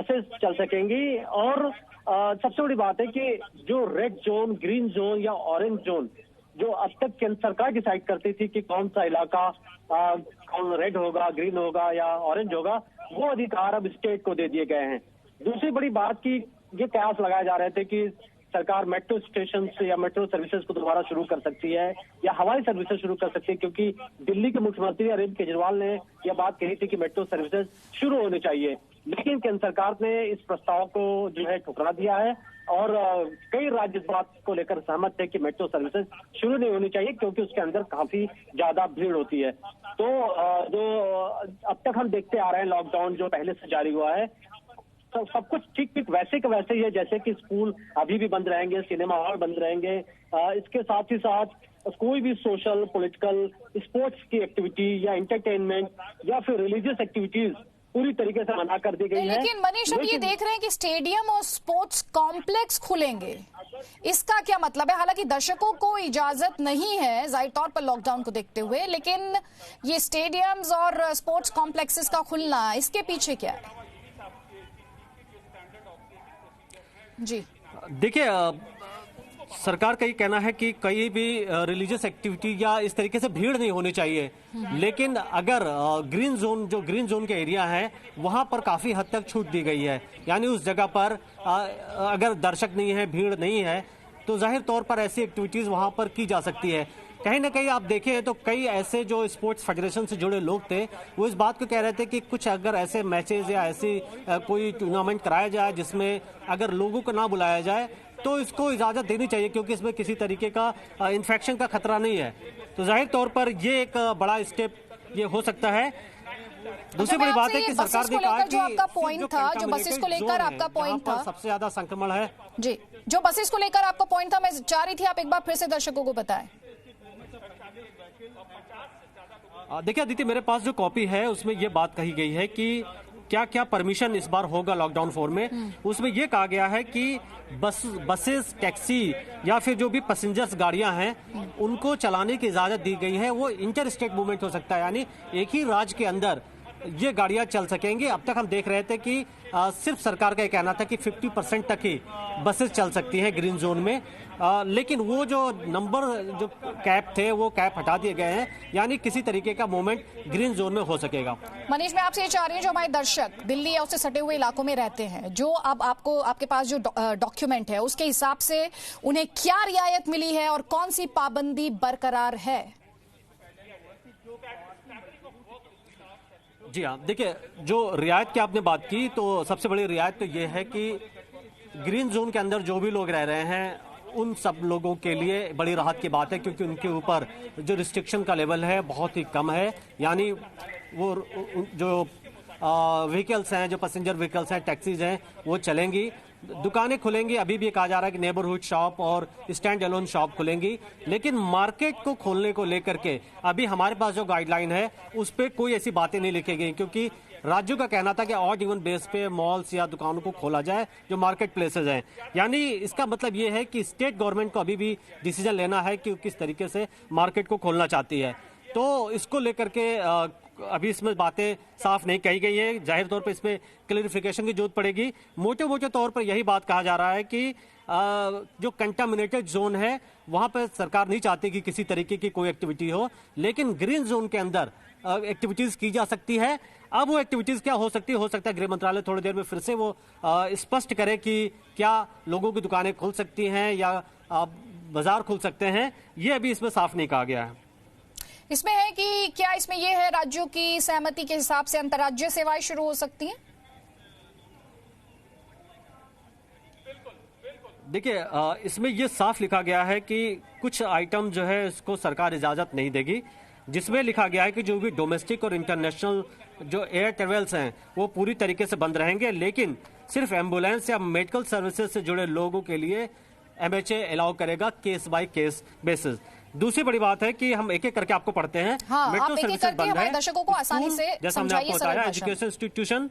Buses चल सकेंगी। और सबसे बड़ी बात है कि जो रेड जोन, ग्रीन जोन या ऑरेंज जोन, जो अब तक केंद्र सरकार डिसाइड करती थी कि कौन सा इलाका कौन रेड होगा, ग्रीन होगा या ऑरेंज होगा, वो अधिकार अब स्टेट को दे दिए गए हैं। दूसरी बड़ी बात की ये कयास लगाए जा रहे थे कि सरकार मेट्रो स्टेशन से या मेट्रो सर्विसेज को दोबारा शुरू कर सकती है या हवाई सर्विसेज शुरू कर सकती है, क्योंकि दिल्ली के मुख्यमंत्री अरविंद केजरीवाल ने यह बात कही थी कि मेट्रो सर्विसेज शुरू होनी चाहिए। लेकिन केंद्र सरकार ने इस प्रस्ताव को जो है ठुकरा दिया है और कई राज्य इस बात को लेकर सहमत थे कि मेट्रो सर्विसेज शुरू नहीं होनी चाहिए, क्योंकि उसके अंदर काफी ज्यादा भीड़ होती है। तो जो अब तक हम देखते आ रहे हैं, लॉकडाउन जो पहले से जारी हुआ है, तो सब कुछ ठीक ठीक वैसे के वैसे ही है, जैसे कि स्कूल अभी भी बंद रहेंगे, सिनेमा हॉल बंद रहेंगे। इसके साथ ही साथ कोई भी सोशल, पॉलिटिकल, स्पोर्ट्स की एक्टिविटी या एंटरटेनमेंट या फिर रिलीजियस एक्टिविटीज पूरी तरीके से मना कर दी गई है। लेकिन मनीष, हम ये देख रहे हैं कि स्टेडियम और स्पोर्ट्स कॉम्प्लेक्स खुलेंगे, इसका क्या मतलब है? हालांकि दर्शकों को इजाजत नहीं है जाहिर तौर पर लॉकडाउन को देखते हुए, लेकिन ये स्टेडियम्स और स्पोर्ट्स कॉम्प्लेक्सेस का खुलना, इसके पीछे क्या है? जी देखिए, सरकार का ये कहना है कि कहीं भी रिलीजियस एक्टिविटी या इस तरीके से भीड़ नहीं होनी चाहिए, लेकिन अगर ग्रीन जोन के एरिया है वहां पर काफी हद तक छूट दी गई है। यानी उस जगह पर अगर दर्शक नहीं है, भीड़ नहीं है, तो जाहिर तौर पर ऐसी एक्टिविटीज वहां पर की जा सकती है। कहीं ना कहीं आप देखें तो कई ऐसे जो स्पोर्ट्स फेडरेशन से जुड़े लोग थे, वो इस बात को कह रहे थे कि कुछ अगर ऐसे मैचेस या ऐसी कोई टूर्नामेंट कराया जाए जिसमें अगर लोगों को ना बुलाया जाए तो इसको इजाजत देनी चाहिए, क्योंकि इसमें किसी तरीके का इन्फेक्शन का खतरा नहीं है। तो जाहिर तौर पर ये एक बड़ा स्टेप ये हो सकता है। दूसरी बड़ी बात है कि सरकार ने कहा कि जो आपका पॉइंट था, जो बसेस को लेकर आपका पॉइंट था, सबसे ज्यादा संक्रमण है जी, जो बसेस को लेकर आपका पॉइंट था, मैं चाह रही थी आप एक बार फिर से दर्शकों को बताएं। देखिए अदिति, मेरे पास जो कॉपी है उसमें ये बात कही गई है कि क्या क्या परमिशन इस बार होगा लॉकडाउन 4 में। उसमें ये कहा गया है कि बसेस, टैक्सी या फिर जो भी पैसेंजर्स गाड़ियां हैं उनको चलाने की इजाजत दी गई है। वो इंटर स्टेट मूवमेंट हो सकता है, यानी एक ही राज्य के अंदर ये गाड़ियां चल सकेंगी। अब तक हम देख रहे थे कि सिर्फ सरकार का ये कहना था कि 50% तक ही बसेस चल सकती हैं ग्रीन जोन में, लेकिन वो जो नंबर जो कैप थे वो कैप हटा दिए गए हैं, यानी किसी तरीके का मूवमेंट ग्रीन जोन में हो सकेगा। मनीष, मैं आपसे ये चाह रही हूँ, जो हमारे दर्शक दिल्ली या उससे सटे हुए इलाकों में रहते हैं, जो अब आपके पास जो डॉक्यूमेंट है उसके हिसाब से उन्हें क्या रियायत मिली है और कौन सी पाबंदी बरकरार है? जी हाँ, देखिए, जो रियायत की आपने बात की, तो सबसे बड़ी रियायत तो ये है कि ग्रीन जोन के अंदर जो भी लोग रह रहे हैं उन सब लोगों के लिए बड़ी राहत की बात है, क्योंकि उनके ऊपर जो रिस्ट्रिक्शन का लेवल है बहुत ही कम है। यानी वो जो व्हीकल्स हैं, जो पैसेंजर व्हीकल्स हैं, टैक्सीज हैं, वो चलेंगी, दुकानें खुलेंगी। अभी भी कहा जा रहा है कि नेबरहुड शॉप और स्टैंड अलोन शॉप खुलेंगी, लेकिन मार्केट को खोलने को लेकर के अभी हमारे पास जो गाइडलाइन है उस पर कोई ऐसी बातें नहीं लिखी गई, क्योंकि राज्यों का कहना था कि ऑड इवन बेस पे मॉल्स या दुकानों को खोला जाए जो मार्केट प्लेसेज हैं। यानी इसका मतलब ये है कि स्टेट गवर्नमेंट को अभी भी डिसीजन लेना है कि किस तरीके से मार्केट को खोलना चाहती है। तो इसको लेकर के अभी इसमें बातें साफ नहीं कही गई है। जाहिर तौर पर इसमें क्लैरिफिकेशन की जरूरत पड़ेगी। मोटे तौर पर यही बात कहा जा रहा है कि जो कंटामिनेटेड जोन है वहां पर सरकार नहीं चाहती कि किसी तरीके की कोई एक्टिविटी हो, लेकिन ग्रीन जोन के अंदर एक्टिविटीज की जा सकती है। अब वो एक्टिविटीज क्या हो सकती है, हो सकता है गृह मंत्रालय थोड़ी देर में फिर से वो स्पष्ट करे कि क्या लोगों की दुकानें खुल सकती हैं या बाजार खुल सकते हैं। ये अभी इसमें साफ नहीं कहा गया है। इसमें है कि क्या इसमें यह है राज्यों की सहमति के हिसाब से अंतर्राज्यीय सेवाएं शुरू हो सकती हैं? देखिए, इसमें यह साफ लिखा गया है कि कुछ आइटम जो है इसको सरकार इजाजत नहीं देगी, जिसमें लिखा गया है कि जो भी डोमेस्टिक और इंटरनेशनल जो एयर ट्रेवल्स हैं वो पूरी तरीके से बंद रहेंगे, लेकिन सिर्फ एम्बुलेंस या मेडिकल सर्विसेज से जुड़े लोगों के लिए MHA अलाउ करेगा केस बाय केस बेसिस। दूसरी बड़ी बात है कि हम एक एक करके आपको पढ़ते हैं। हाँ, मेट्रो सर्विसेज बंद है, दर्शकों को आसानी से जैसा हमने आपको बताया, एजुकेशन इंस्टीट्यूशन,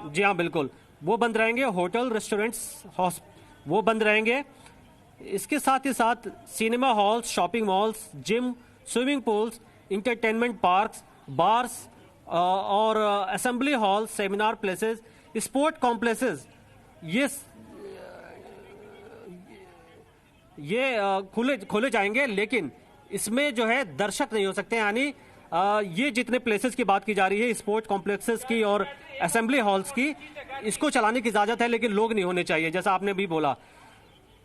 जी हाँ बिल्कुल, वो बंद रहेंगे। होटल, रेस्टोरेंट्स, वो बंद रहेंगे। इसके साथ ही साथ cinema halls, shopping malls, gym, swimming pools, entertainment parks, bars और assembly hall, seminar places, sport complexes, ये खोले जाएंगे, लेकिन इसमें जो है दर्शक नहीं हो सकते। यानी ये जितने प्लेसेस की बात की जा रही है, स्पोर्ट कॉम्प्लेक्सेस की और असेंबली हॉल्स की, इसको चलाने की इजाजत है, लेकिन लोग नहीं होने चाहिए। जैसा आपने भी बोला,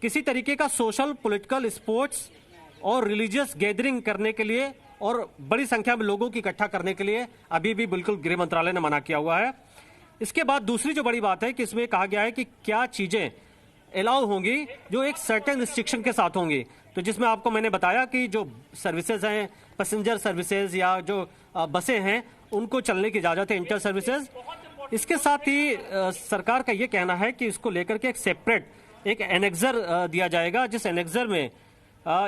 किसी तरीके का सोशल, पॉलिटिकल, स्पोर्ट्स और रिलीजियस गैदरिंग करने के लिए और बड़ी संख्या में लोगों की इकट्ठा करने के लिए अभी भी बिल्कुल गृह मंत्रालय ने मना किया हुआ है। इसके बाद दूसरी जो बड़ी बात है कि इसमें कहा गया है कि क्या चीजें अलाउ होंगी जो एक सर्टेन रिस्ट्रिक्शन के साथ होंगी। तो जिसमें आपको मैंने बताया कि जो सर्विसेज हैं, पैसेंजर सर्विसेज या जो बसें हैं, उनको चलने की इजाजत है, इंटर सर्विसेज। इसके साथ ही सरकार का ये कहना है कि इसको लेकर के एक सेपरेट एक एनेक्सर दिया जाएगा, जिस एनेक्सर में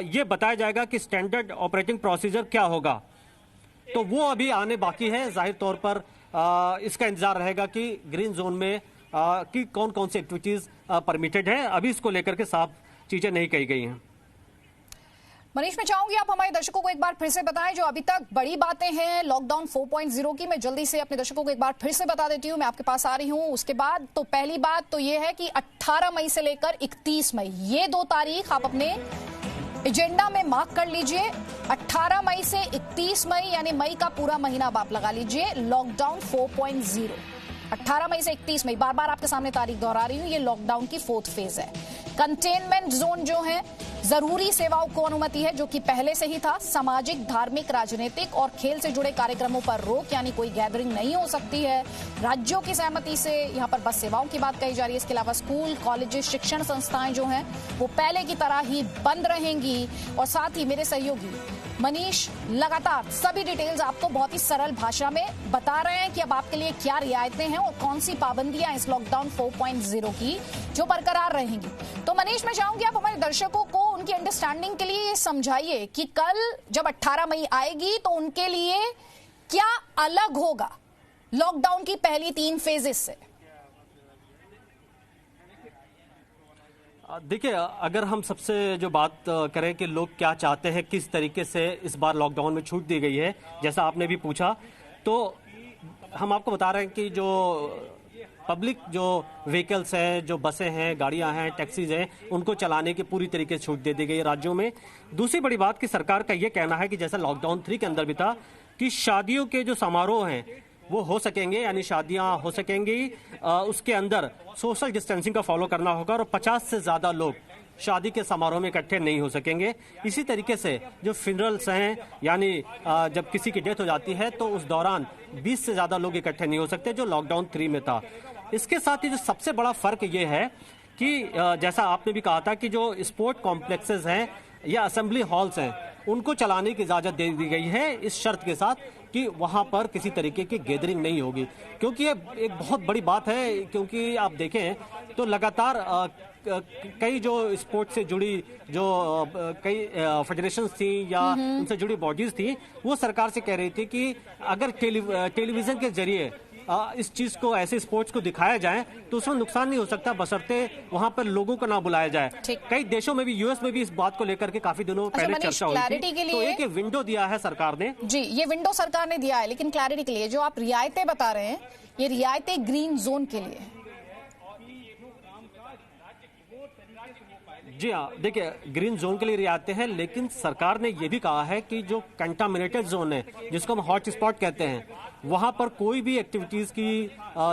ये बताया जाएगा कि स्टैंडर्ड ऑपरेटिंग प्रोसीजर क्या होगा। तो वो अभी आने बाकी है। जाहिर तौर पर इसका इंतजार रहेगा कि ग्रीन जोन में कि कौन कौन सी एक्टिविटीज परमिटेड है। अभी इसको लेकर के साफ चीजें नहीं कही गई हैं। मनीष, मैं चाहूंगी आप हमारे दर्शकों को एक बार फिर से बताएं जो अभी तक बड़ी बातें हैं लॉकडाउन 4.0 की। मैं जल्दी से अपने दर्शकों को एक बार फिर से बता देती हूं, मैं आपके पास आ रही हूं। उसके बाद तो पहली बात तो ये है कि 18 मई से लेकर 31 मई, ये 2 तारीख आप अपने एजेंडा में मार्क कर लीजिए। 18 मई से 31 मई यानी मई का पूरा महीना आप लगा लीजिए, लॉकडाउन 4.0। 18 मई से 31 मई, बार बार आपके सामने तारीख दोहरा रही हूं, ये लॉकडाउन की 4th फेज है। कंटेनमेंट जोन जो है, जरूरी सेवाओं को अनुमति है, जो कि पहले से ही था। सामाजिक, धार्मिक, राजनीतिक और खेल से जुड़े कार्यक्रमों पर रोक, यानी कोई गैदरिंग नहीं हो सकती है। राज्यों की सहमति से यहाँ पर बस सेवाओं की बात कही जा रही है। इसके अलावा स्कूल, कॉलेजेस, शिक्षण संस्थाएं जो हैं वो पहले की तरह ही बंद रहेंगी। और साथ ही मेरे सहयोगी मनीष लगातार सभी डिटेल्स आपको बहुत ही सरल भाषा में बता रहे हैं कि अब आपके लिए क्या रियायतें हैं और कौन सी पाबंदियां इस लॉकडाउन 4.0 की जो बरकरार रहेंगी। तो मनीष, मैं चाहूंगी आप हमारे दर्शकों को उनकी अंडरस्टैंडिंग के लिए ये समझाइए कि कल जब 18 मई आएगी तो उनके लिए क्या अलग होगा लॉकडाउन की पहली 3 फेजेस से। देखिए, अगर हम सबसे जो बात करें कि लोग क्या चाहते हैं, किस तरीके से इस बार लॉकडाउन में छूट दी गई है, जैसा आपने भी पूछा, तो हम आपको बता रहे हैं कि जो पब्लिक जो व्हीकल्स हैं, जो बसें हैं, गाड़ियां हैं, टैक्सीज हैं, उनको चलाने की पूरी तरीके से छूट दे दी गई है राज्यों में। दूसरी बड़ी बात कि सरकार का ये कहना है कि जैसा लॉकडाउन 3 के अंदर भी था कि शादियों के जो समारोह हैं वो हो सकेंगे, यानी शादियां हो सकेंगी। उसके अंदर सोशल डिस्टेंसिंग का फॉलो करना होगा और 50 से ज्यादा लोग शादी के समारोह में इकट्ठे नहीं हो सकेंगे। इसी तरीके से जो फ्यूनरल्स हैं, यानी जब किसी की डेथ हो जाती है तो उस दौरान 20 से ज्यादा लोग इकट्ठे नहीं हो सकते, जो लॉकडाउन 3 में था। इसके साथ ही जो सबसे बड़ा फर्क ये है कि जैसा आपने भी कहा था कि जो स्पोर्ट कॉम्प्लेक्सेस हैं या असेंबली हॉल्स हैं, उनको चलाने की इजाजत दे दी गई है, इस शर्त के साथ कि वहां पर किसी तरीके की गैदरिंग नहीं होगी। क्योंकि ये एक बहुत बड़ी बात है, क्योंकि आप देखें तो लगातार कई जो स्पोर्ट्स से जुड़ी जो कई फेडरेशंस थी या उनसे जुड़ी बॉडीज थी, वो सरकार से कह रही थी कि अगर टेलीविजन के जरिए इस चीज को, ऐसे स्पोर्ट्स को दिखाया जाए तो उसमें नुकसान नहीं हो सकता, बशर्ते वहां पर लोगों को ना बुलाया जाए। कई देशों में भी, यूएस में भी इस बात को लेकर के काफी दिनों पहले चर्चा हुई थी। तो एक विंडो दिया है सरकार ने। जी, ये विंडो सरकार ने दिया है, लेकिन क्लैरिटी के लिए जो आप रियायतें बता रहे हैं, ये रियायतें ग्रीन जोन के लिए। जी हाँ, देखिए, ग्रीन जोन के लिए रियायतें हैं, लेकिन सरकार ने यह भी कहा है कि जो कंटामिनेटेड जोन है, जिसको हम हॉट स्पॉट कहते हैं, वहां पर कोई भी एक्टिविटीज की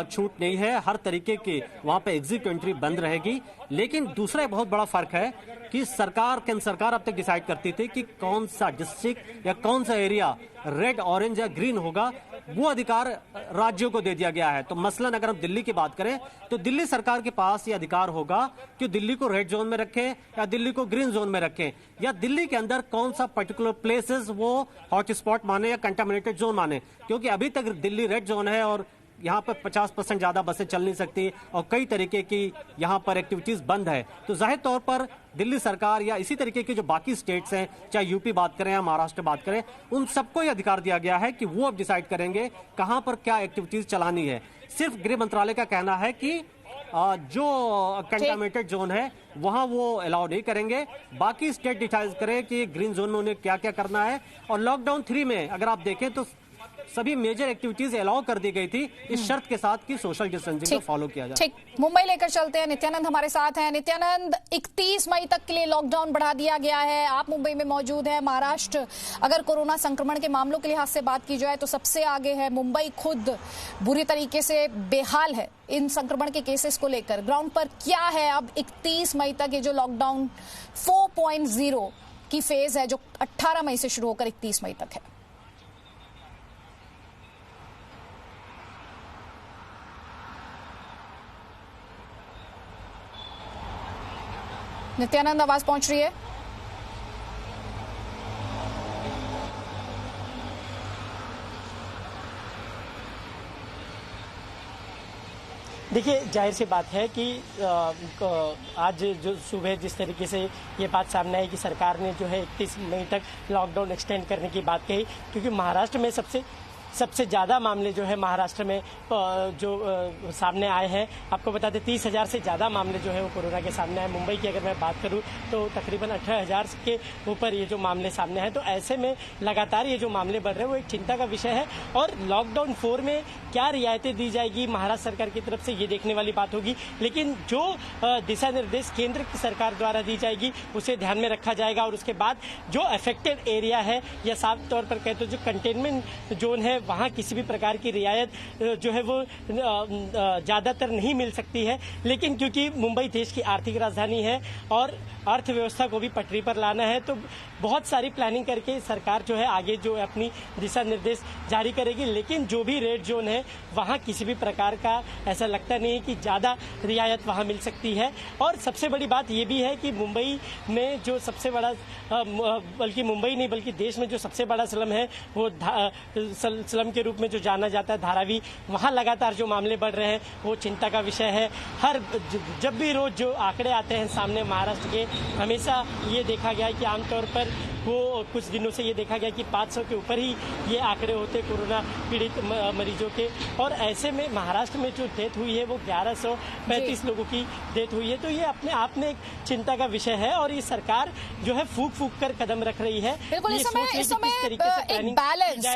छूट नहीं है। हर तरीके की वहां पर एग्जिट एंट्री बंद रहेगी। लेकिन दूसरा बहुत बड़ा फर्क है कि सरकार अब तक डिसाइड करती थी कि कौन सा डिस्ट्रिक्ट या कौन सा एरिया रेड, ऑरेंज या ग्रीन होगा, वो अधिकार राज्यों को दे दिया गया है। तो मसलन अगर हम दिल्ली की बात करें तो दिल्ली सरकार के पास ये अधिकार होगा कि दिल्ली को रेड जोन में रखें या दिल्ली को ग्रीन जोन में रखें, या दिल्ली के अंदर कौन सा पर्टिकुलर प्लेसेस वो हॉट स्पॉट माने या कंटामिनेटेड जोन माने। क्योंकि अभी तक दिल्ली रेड जोन है और यहाँ पर 50% ज्यादा बसें चल नहीं सकती और कई तरीके की यहाँ पर एक्टिविटीज बंद है। तो जाहिर तौर पर दिल्ली सरकार या इसी तरीके के जो बाकी स्टेट्स हैं, चाहे यूपी बात करें या महाराष्ट्र बात करें, उन सबको ये अधिकार दिया गया है कि वो अब डिसाइड करेंगे कहां पर क्या एक्टिविटीज चलानी है। सिर्फ गृह मंत्रालय का कहना है कि जो कंटामिनेटेड जोन है वहां वो अलाउ नहीं करेंगे। बाकी स्टेट डिसाइड करें कि ग्रीन जोन में उन्हें क्या क्या करना है। और लॉकडाउन 3 में अगर आप देखें तो सभी मेजर एक्टिविटीज अलाउ कर दी गई थी इस शर्त के साथ कि सोशल डिस्टेंसिंग को फॉलो किया जाए। ठीक, मुंबई लेकर चलते हैं, नित्यानंद हमारे साथ हैं। नित्यानंद, 31 मई तक के लिए लॉकडाउन बढ़ा दिया गया है, आप मुंबई में मौजूद हैं। महाराष्ट्र अगर कोरोना संक्रमण के मामलों के लिहाज से बात की जाए तो सबसे आगे है, मुंबई खुद बुरी तरीके से बेहाल है इन संक्रमण के केसेस को लेकर। ग्राउंड पर क्या है अब 31 मई तक ये जो लॉकडाउन 4.0 की फेज है जो 18 मई से शुरू होकर 31 मई तक है? नित्यानंद, आवाज पहुंच रही है? देखिए, जाहिर सी बात है कि आज जो सुबह जिस तरीके से ये बात सामने आई कि सरकार ने जो है 31 मई तक लॉकडाउन एक्सटेंड करने की बात कही, क्योंकि महाराष्ट्र में सबसे ज़्यादा मामले जो है महाराष्ट्र में जो सामने आए हैं। आपको बता दें 30,000 से ज़्यादा मामले जो है वो कोरोना के सामने आए। मुंबई की अगर मैं बात करूं तो तकरीबन 18,000 के ऊपर ये जो मामले सामने हैं। तो ऐसे में लगातार ये जो मामले बढ़ रहे हैं वो एक चिंता का विषय है। और लॉकडाउन 4 में क्या रियायतें दी जाएगी महाराष्ट्र सरकार की तरफ से, ये देखने वाली बात होगी। लेकिन जो दिशा निर्देश केंद्र की सरकार द्वारा दी जाएगी उसे ध्यान में रखा जाएगा। और उसके बाद जो अफेक्टेड एरिया है या साफ तौर पर कहते जो कंटेनमेंट जोन है वहाँ किसी भी प्रकार की रियायत जो है वो ज़्यादातर नहीं मिल सकती है। लेकिन क्योंकि मुंबई देश की आर्थिक राजधानी है और अर्थव्यवस्था को भी पटरी पर लाना है, तो बहुत सारी प्लानिंग करके सरकार जो है आगे जो अपनी दिशा निर्देश जारी करेगी। लेकिन जो भी रेड जोन है वहाँ किसी भी प्रकार का ऐसा लगता नहीं है कि ज़्यादा रियायत वहाँ मिल सकती है। और सबसे बड़ी बात ये भी है कि मुंबई में जो सबसे बड़ा बल्कि मुंबई नहीं बल्कि देश में जो सबसे बड़ा स्लम है वो स्लम के रूप में जो जाना जाता है धारावी, वहाँ लगातार जो मामले बढ़ रहे हैं वो चिंता का विषय है। जब भी रोज जो आंकड़े आते हैं सामने महाराष्ट्र के, हमेशा ये देखा गया है कि आमतौर पर वो कुछ दिनों से ये देखा गया कि 500 के ऊपर ही ये आंकड़े होते कोरोना पीड़ित मरीजों के। और ऐसे में महाराष्ट्र में जो डेथ हुई है वो 1135 लोगों की डेथ हुई है। तो ये अपने आप में एक चिंता का विषय है और ये सरकार जो है फूक कर कदम रख रही है। बिल्कुल, इस समय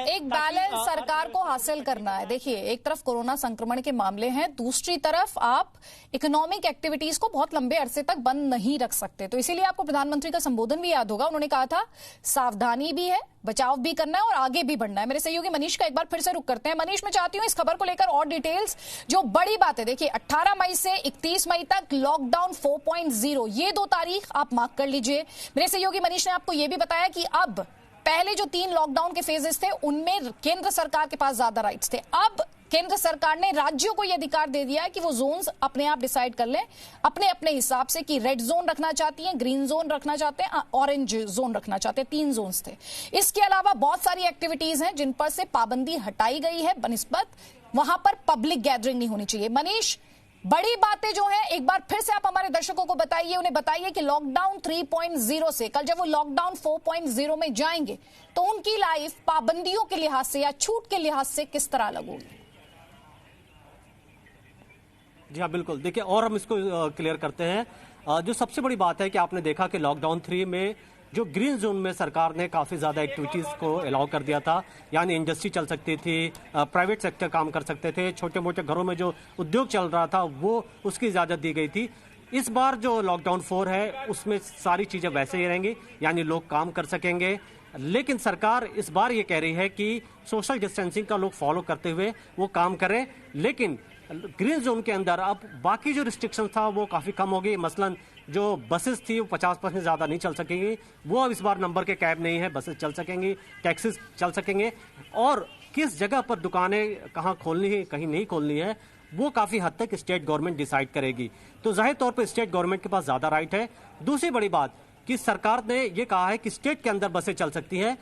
एक बैलेंस सरकार को हासिल करना है। देखिए, एक तरफ कोरोना संक्रमण के मामले हैं, दूसरी तरफ आप इकोनॉमिक एक्टिविटीज को बहुत लंबे अरसे तक बंद नहीं रख सकते। तो इसीलिए आपको प्रधानमंत्री का संबोधन भी याद होगा, उन्होंने कहा था सावधानी भी है, बचाव भी करना है और आगे भी बढ़ना है। मेरे सहयोगी मनीष का एक बार फिर से रुक करते हैं। मनीष, मैं चाहती हूं इस खबर को लेकर और डिटेल्स। जो बड़ी बात है, देखिए 18 मई से 31 मई तक लॉकडाउन 4.0, ये 2 तारीख आप मार्क कर लीजिए। मेरे सहयोगी मनीष ने आपको यह भी बताया कि अब पहले जो 3 लॉकडाउन के फेजेस थे उनमें केंद्र सरकार के पास ज्यादा राइट्स थे। अब केंद्र सरकार ने राज्यों को यह अधिकार दे दिया है कि वो जोन्स अपने आप डिसाइड कर लें अपने अपने हिसाब से कि रेड जोन रखना चाहती हैं, ग्रीन जोन रखना चाहते हैं, ऑरेंज जोन रखना चाहते हैं। 3 जोन्स थे। इसके अलावा बहुत सारी एक्टिविटीज हैं जिन पर से पाबंदी हटाई गई है बनिस्बत वहां पर पब्लिक गैदरिंग नहीं होनी चाहिए। मनीष, बड़ी बातें जो हैं एक बार फिर से आप हमारे दर्शकों को बताइए, उन्हें बताइए कि लॉकडाउन 3.0 से कल जब वो लॉकडाउन 4.0 में जाएंगे तो उनकी लाइफ पाबंदियों के लिहाज से या छूट के लिहाज से किस तरह अलग होगी। जी हाँ, बिल्कुल। देखिए, और हम इसको क्लियर करते हैं। जो सबसे बड़ी बात है कि आपने देखा कि लॉकडाउन 3 में जो ग्रीन जोन में सरकार ने काफ़ी ज़्यादा एक्टिविटीज़ को अलाउ कर दिया था, यानी इंडस्ट्री चल सकती थी, प्राइवेट सेक्टर काम कर सकते थे, छोटे मोटे घरों में जो उद्योग चल रहा था वो उसकी इजाज़त दी गई थी। इस बार जो लॉकडाउन 4 है उसमें सारी चीज़ें वैसे ही रहेंगी, यानी लोग काम कर सकेंगे। लेकिन सरकार इस बार ये कह रही है कि सोशल डिस्टेंसिंग का लोग फॉलो करते हुए वो काम करें। लेकिन ग्रीन जोन के अंदर अब बाकी जो रिस्ट्रिक्शन था वो काफ़ी कम हो गई। मसलन जो बसेस थी वो 50% ज़्यादा नहीं चल सकेंगी, वो अब इस बार नंबर के कैब नहीं है, बसेस चल सकेंगी, टैक्सीज चल सकेंगे। और किस जगह पर दुकानें कहाँ खोलनी है कहीं नहीं खोलनी है वो काफ़ी हद तक स्टेट गवर्नमेंट डिसाइड करेगी। तो जाहिर तौर पर स्टेट गवर्नमेंट के पास ज़्यादा राइट है। दूसरी बड़ी बात कि सरकार ने ये कहा है कि स्टेट के अंदर बसें चल सकती हैं,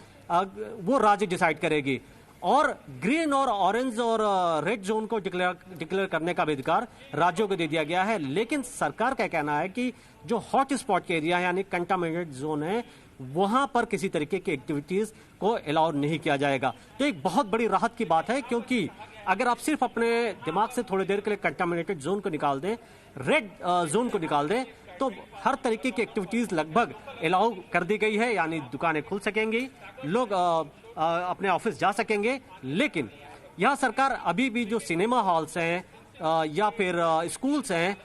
वो राज्य डिसाइड करेगी। और ग्रीन और ऑरेंज और रेड जोन को डिक्लेयर करने का भी अधिकार राज्यों को दे दिया गया है। लेकिन सरकार का कहना है कि जो हॉट स्पॉट के एरिया यानी कंटामिनेटेड जोन है वहां पर किसी तरीके की एक्टिविटीज को अलाउ नहीं किया जाएगा। तो एक बहुत बड़ी राहत की बात है, क्योंकि अगर आप सिर्फ अपने दिमाग से थोड़ी देर के लिए कंटामिनेटेड जोन को निकाल दें, रेड जोन को निकाल दें, तो हर तरीके की एक्टिविटीज लगभग अलाउ कर दी गई है, यानी दुकानें खुल सकेंगी, लोग अपने ऑफिस जा सकेंगे। लेकिन यहाँ सरकार अभी भी जो सिनेमा हॉल्स हैं या फिर स्कूल्स हैं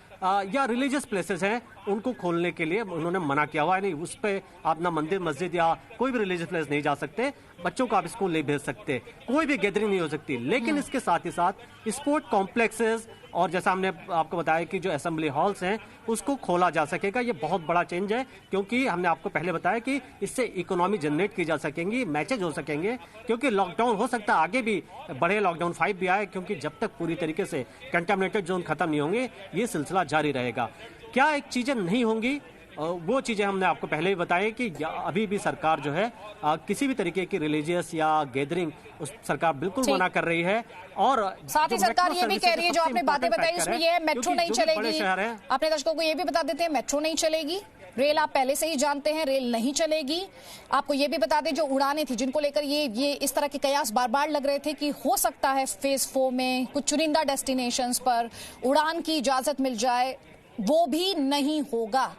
या रिलीजियस प्लेसेस हैं उनको खोलने के लिए उन्होंने मना किया हुआ है। नहीं, उस पे आप ना मंदिर मस्जिद या कोई भी रिलीजियस प्लेस नहीं जा सकते, बच्चों को आप स्कूल नहीं भेज सकते, कोई भी गैदरिंग नहीं हो सकती। लेकिन इसके साथ ही साथ स्पोर्ट कॉम्प्लेक्सेस और जैसा हमने आपको बताया कि जो असेंबली हॉल्स हैं उसको खोला जा सकेगा। ये बहुत बड़ा चेंज है, क्योंकि हमने आपको पहले बताया कि इससे इकोनॉमी जनरेट की जा सकेंगी, मैचेज हो सकेंगे। क्योंकि लॉकडाउन हो सकता है आगे भी बढ़े, लॉकडाउन 5 भी आए, क्योंकि जब तक पूरी तरीके से कंटामिनेटेड जोन खत्म नहीं होंगे ये सिलसिला जारी रहेगा। क्या एक चीजें नहीं होंगी, वो चीजें हमने आपको पहले ही बताई कि अभी भी सरकार जो है किसी भी तरीके की रिलीजियस या गैदरिंग उस सरकार बिल्कुल मना कर रही है। और साथ ही सरकार ये भी कह रही है, जो आपने बातें बताई उसमें ये है मेट्रो नहीं चलेगी। अपने दर्शकों को ये भी बता देते हैं मेट्रो नहीं चलेगी, रेल आप पहले से ही जानते हैं रेल नहीं चलेगी। आपको ये भी बता दें जो उड़ानें थी जिनको लेकर ये इस तरह के कयास बार बार लग रहे थे कि हो सकता है फेज 4 में कुछ चुनिंदा डेस्टिनेशंस पर उड़ान की इजाजत मिल जाए, वो भी नहीं होगा।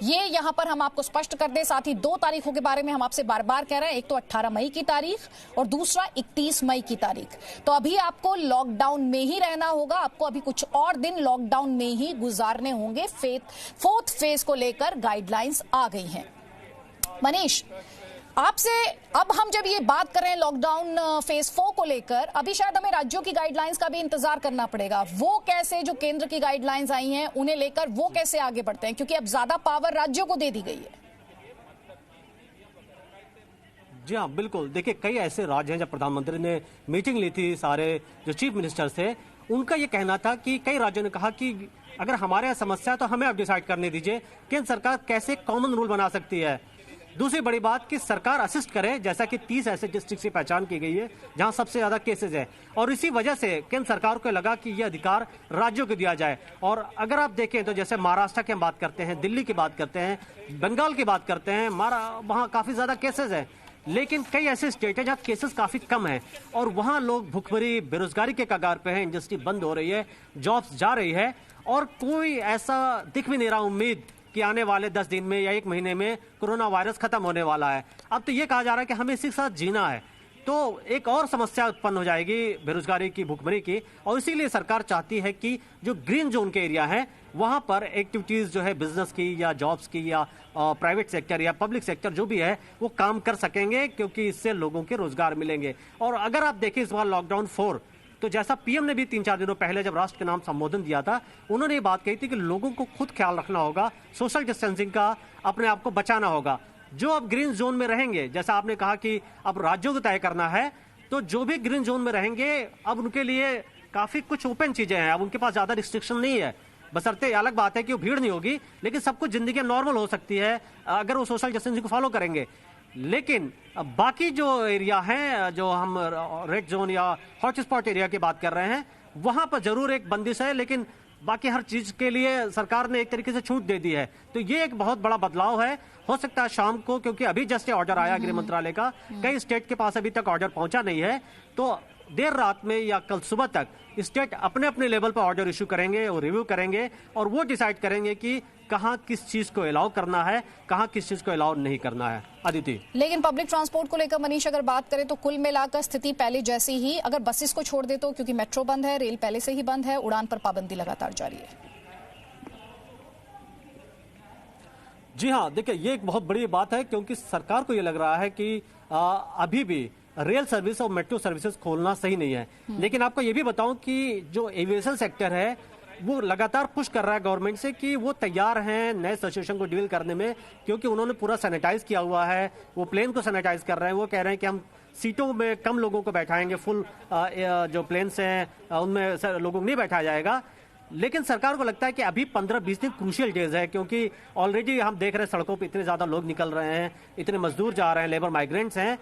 ये यहां पर हम आपको स्पष्ट कर दें। साथ ही 2 तारीखों के बारे में हम आपसे बार बार कह रहे हैं, एक तो 18 मई की तारीख और दूसरा 31 मई की तारीख। तो अभी आपको लॉकडाउन में ही रहना होगा, आपको अभी कुछ और दिन लॉकडाउन में ही गुजारने होंगे। 4th फेज को लेकर गाइडलाइंस आ गई हैं। मनीष, आपसे अब हम जब ये बात कर रहे हैं लॉकडाउन फेज 4 को लेकर, अभी शायद हमें राज्यों की गाइडलाइंस का भी इंतजार करना पड़ेगा। वो कैसे, जो केंद्र की गाइडलाइंस आई हैं उन्हें लेकर वो कैसे आगे बढ़ते हैं, क्योंकि अब ज्यादा पावर राज्यों को दे दी गई है। जी हाँ, बिल्कुल। देखिए, कई ऐसे राज्य हैं जब प्रधानमंत्री ने मीटिंग ली थी, सारे जो चीफ मिनिस्टर्स थे उनका ये कहना था कि कई राज्यों ने कहा कि अगर हमारे यहाँ समस्या है तो हमें अब डिसाइड करने दीजिए, केंद्र सरकार कैसे कॉमन रूल बना सकती है। दूसरी बड़ी बात कि सरकार असिस्ट करे, जैसा कि 30 ऐसे डिस्ट्रिक्ट की पहचान की गई है जहां सबसे ज्यादा केसेस हैं, और इसी वजह से केंद्र सरकार को लगा कि यह अधिकार राज्यों को दिया जाए। और अगर आप देखें तो जैसे महाराष्ट्र की हम बात करते हैं, दिल्ली की बात करते हैं, बंगाल की बात करते हैं, वहां काफी ज्यादा केसेस हैं। लेकिन कई ऐसे स्टेट हैं जहां केसेस काफी कम है और वहां लोग भुखमरी, बेरोजगारी के कगार पे हैं, इंडस्ट्री बंद हो रही है, जॉब्स जा रही है, और कोई ऐसा दिख भी नहीं रहा उम्मीद कि आने वाले 10 दिन में या 1 महीने में कोरोना वायरस खत्म होने वाला है। अब तो ये कहा जा रहा है कि हमें इसी के साथ जीना है, तो एक और समस्या उत्पन्न हो जाएगी बेरोजगारी की, भुखमरी की। और इसीलिए सरकार चाहती है कि जो ग्रीन जोन के एरिया है वहां पर एक्टिविटीज जो है बिजनेस की या जॉब्स की या प्राइवेट सेक्टर या पब्लिक सेक्टर जो भी है वो काम कर सकेंगे, क्योंकि इससे लोगों के रोजगार मिलेंगे। और अगर आप देखें इस बार लॉकडाउन 4, तो जैसा पीएम ने भी 3-4 दिनों पहले जब राष्ट्र के नाम संबोधन दिया था, उन्होंने ये बात कही थी कि लोगों को खुद ख्याल रखना होगा, सोशल डिस्टेंसिंग का अपने आप को बचाना होगा। जो अब ग्रीन जोन में रहेंगे, जैसा आपने कहा कि अब राज्यों को तय करना है, तो जो भी ग्रीन जोन में रहेंगे अब उनके लिए काफी कुछ ओपन चीजें हैं, अब उनके पास ज्यादा रिस्ट्रिक्शन नहीं है। बशर्ते अलग बात है कि वो भीड़ नहीं होगी, लेकिन सब कुछ जिंदगी नॉर्मल हो सकती है अगर वो सोशल डिस्टेंसिंग को फॉलो करेंगे। लेकिन बाकी जो एरिया हैं, जो हम रेड जोन या हॉटस्पॉट एरिया की बात कर रहे हैं, वहां पर जरूर एक बंदिश है, लेकिन बाकी हर चीज के लिए सरकार ने एक तरीके से छूट दे दी है। तो ये एक बहुत बड़ा बदलाव है। हो सकता है शाम को, क्योंकि अभी जस्ट ऑर्डर आया गृह मंत्रालय का, कई स्टेट के पास अभी तक ऑर्डर पहुंचा नहीं है, तो देर रात में या कल सुबह तक स्टेट अपने अपने लेवल पर ऑर्डर इशू करेंगे और रिव्यू करेंगे और वो डिसाइड करेंगे कि कहां किस चीज को अलाउ करना है, कहां किस चीज को अलाउ नहीं करना है। अदिति, लेकिन पब्लिक ट्रांसपोर्ट को लेकर मनीष अगर बात करें तो कुल मिलाकर स्थिति पहले जैसी ही, अगर बसेस को छोड़ दे तो, क्योंकि मेट्रो बंद है, रेल पहले से ही बंद है, उड़ान पर पाबंदी लगातार जारी है। जी हाँ, देखिए ये एक बहुत बड़ी बात है, क्योंकि सरकार को ये लग रहा है कि अभी भी रेल सर्विस और मेट्रो सर्विसेज खोलना सही नहीं है। लेकिन आपको ये भी बताऊं कि जो एविएशन सेक्टर है वो लगातार पुश कर रहा है गवर्नमेंट से कि वो तैयार हैं नए सिचुएशन को डील करने में, क्योंकि उन्होंने पूरा सैनिटाइज किया हुआ है, वो प्लेन को सैनिटाइज कर रहे हैं। वो कह रहे हैं कि हम सीटों में कम लोगों को बैठाएंगे, फुल जो प्लेन्स हैं उनमें लोगों को नहीं बैठाया जाएगा। लेकिन सरकार को लगता है कि अभी 15-20 दिन क्रूशियल डेज है, क्योंकि ऑलरेडी हम देख रहे हैं सड़कों पे इतने ज्यादा लोग निकल रहे हैं, इतने मजदूर जा रहे हैं, लेबर माइग्रेंट्स हैं,